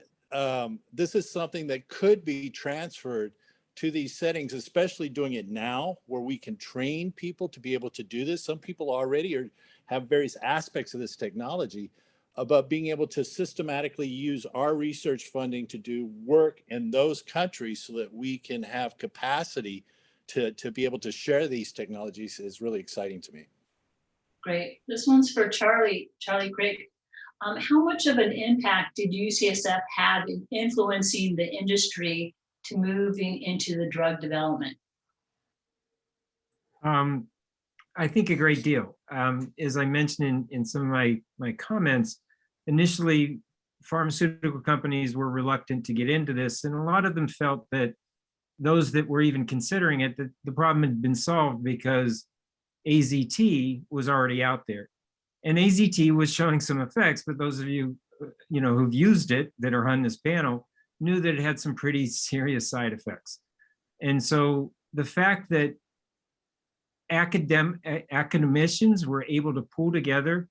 Speaker 13: this is something that could be transferred to these settings, especially doing it now where we can train people to be able to do this. Some people already have various aspects of this technology, about being able to systematically use our research funding to do work in those countries so that we can have capacity to be able to share these technologies is really exciting to me.
Speaker 16: Great. This one's for Charlie Craig. How much of an impact did UCSF have in influencing the industry to moving into the drug development?
Speaker 8: I think a great deal. As I mentioned in some of my comments, initially pharmaceutical companies were reluctant to get into this, and a lot of them felt that those that were even considering it, that the problem had been solved because AZT was already out there. And AZT was showing some effects, but those of you, who've used it that are on this panel knew that it had some pretty serious side effects. And so the fact that academicians were able to pull together,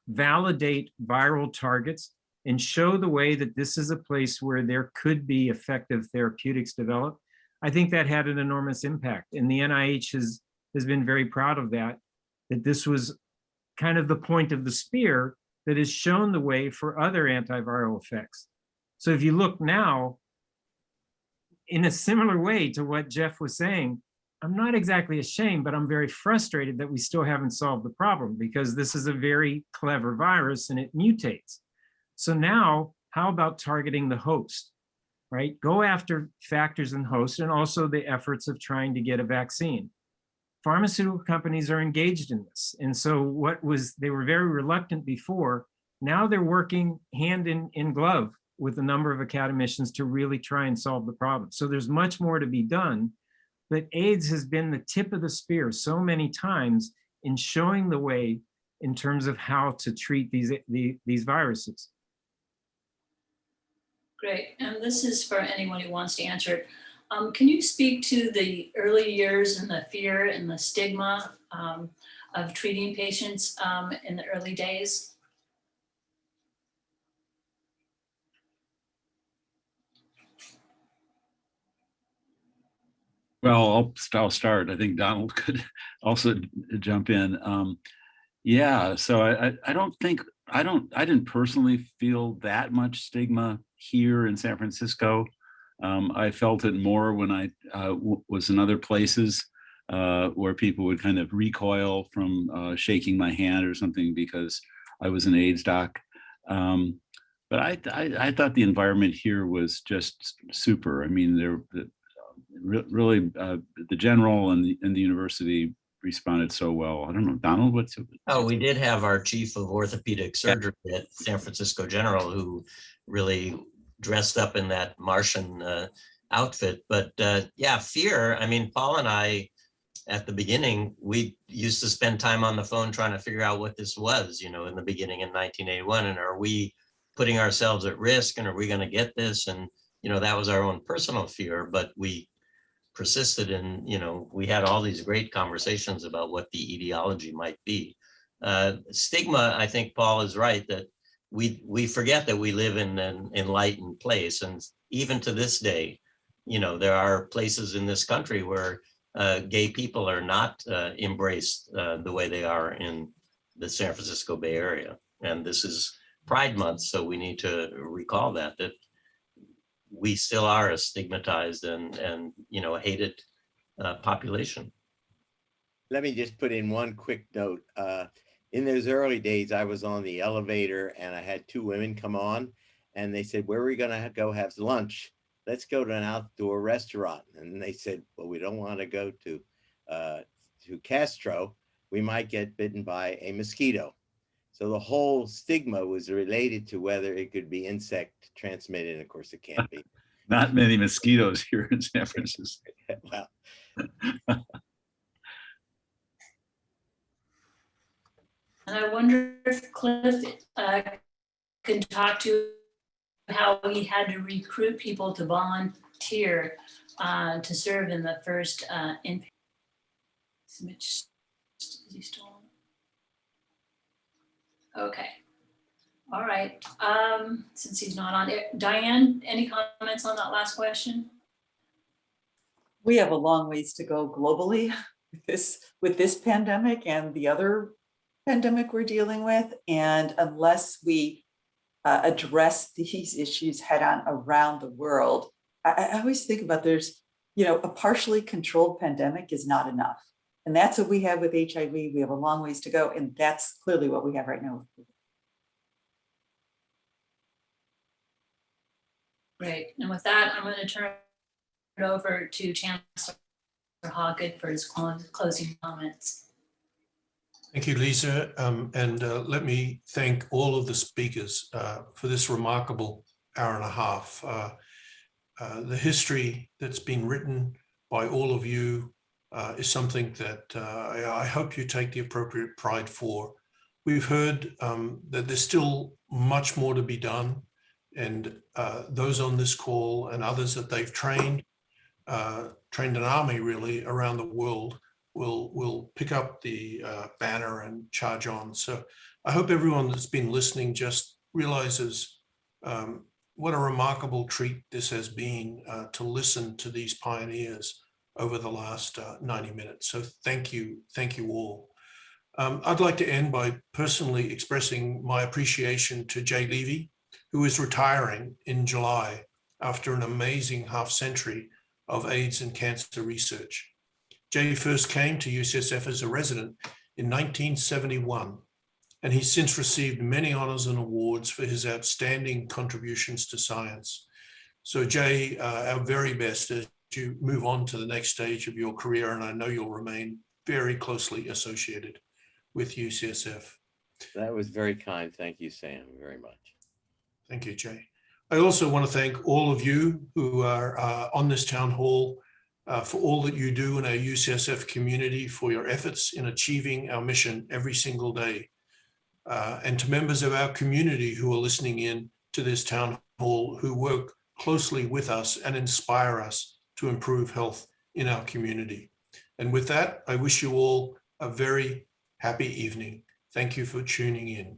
Speaker 8: validate viral targets, and show the way that this is a place where there could be effective therapeutics developed, I think that had an enormous impact. And the NIH has been very proud of that this was kind of the point of the spear that has shown the way for other antiviral effects. So if you look now, in a similar way to what Jeff was saying, I'm not exactly ashamed, but I'm very frustrated that we still haven't solved the problem because this is a very clever virus and it mutates. So now, how about targeting the host, right? Go after factors in host and also the efforts of trying to get a vaccine. Pharmaceutical companies are engaged in this. And so they were very reluctant before, now they're working hand in glove with a number of academicians to really try and solve the problem. So there's much more to be done, but AIDS has been the tip of the spear so many times in showing the way in terms of how to treat these viruses.
Speaker 16: Great, and this is for anyone who wants to answer it. Can you speak to the early years and the fear and the stigma of treating patients in the early days?
Speaker 2: Well, I'll start. I think Donald could also jump in. Yeah, so I didn't personally feel that much stigma here in San Francisco. I felt it more when I was in other places where people would kind of recoil from shaking my hand or something because I was an AIDS doc. But I thought the environment here was just super. I mean, really the general and the university responded so well. I don't know, Donald, what's it?
Speaker 11: Oh, we did have our chief of orthopedic surgery at San Francisco General who really dressed up in that Martian outfit. But yeah, fear. I mean, Paul and I at the beginning, we used to spend time on the phone trying to figure out what this was, in the beginning in 1981. And are we putting ourselves at risk, and are we going to get this? And, that was our own personal fear, but we persisted in, we had all these great conversations about what the etiology might be. Stigma, I think Paul is right that we forget that we live in an enlightened place. And even to this day, there are places in this country where gay people are not embraced the way they are in the San Francisco Bay Area. And this is Pride Month, so we need to recall that we still are a stigmatized and hated population.
Speaker 7: Let me just put in one quick note. In those early days, I was on the elevator and I had two women come on and they said, "Where are we going to go have lunch? Let's go to an outdoor restaurant." And they said, "Well, we don't want to go to Castro. We might get bitten by a mosquito." So the whole stigma was related to whether it could be insect transmitted. And of course, it can't be.
Speaker 2: Not many mosquitoes here in San Francisco.
Speaker 7: Well,
Speaker 16: and I wonder if Cliff can talk to how he had to recruit people to volunteer to serve in the first in. Is he still on? Okay. All right. Since he's not on it, Diane, any comments on that last question?
Speaker 14: We have a long ways to go globally with this pandemic and the other pandemic we're dealing with. And unless we address these issues head on around the world, I always think about there's, a partially controlled pandemic is not enough. And that's what we have with HIV. We have a long ways to go. And that's clearly what we have right now.
Speaker 16: Great. And with that, I'm going to turn it over to Chancellor Hockett for his closing comments.
Speaker 1: Thank you, Lisa. And let me thank all of the speakers for this remarkable hour and a half. The history that's been written by all of you is something that I hope you take the appropriate pride for. We've heard that there's still much more to be done, and those on this call and others that they've trained an army really around the world will pick up the banner and charge on. So I hope everyone that's been listening just realizes what a remarkable treat this has been to listen to these pioneers over the last 90 minutes. So thank you all. I'd like to end by personally expressing my appreciation to Jay Levy, who is retiring in July after an amazing half-century of AIDS and cancer research. Jay first came to UCSF as a resident in 1971, and he's since received many honors and awards for his outstanding contributions to science. So Jay, our very best as you move on to the next stage of your career, and I know you'll remain very closely associated with UCSF.
Speaker 7: that was very kind. Thank you, Sam, very much.
Speaker 1: Thank you, Jay. I also want to thank all of you who are on this town hall for all that you do in our UCSF community, for your efforts in achieving our mission every single day. And to members of our community who are listening in to this town hall, who work closely with us and inspire us to improve health in our community. And with that, I wish you all a very happy evening. Thank you for tuning in.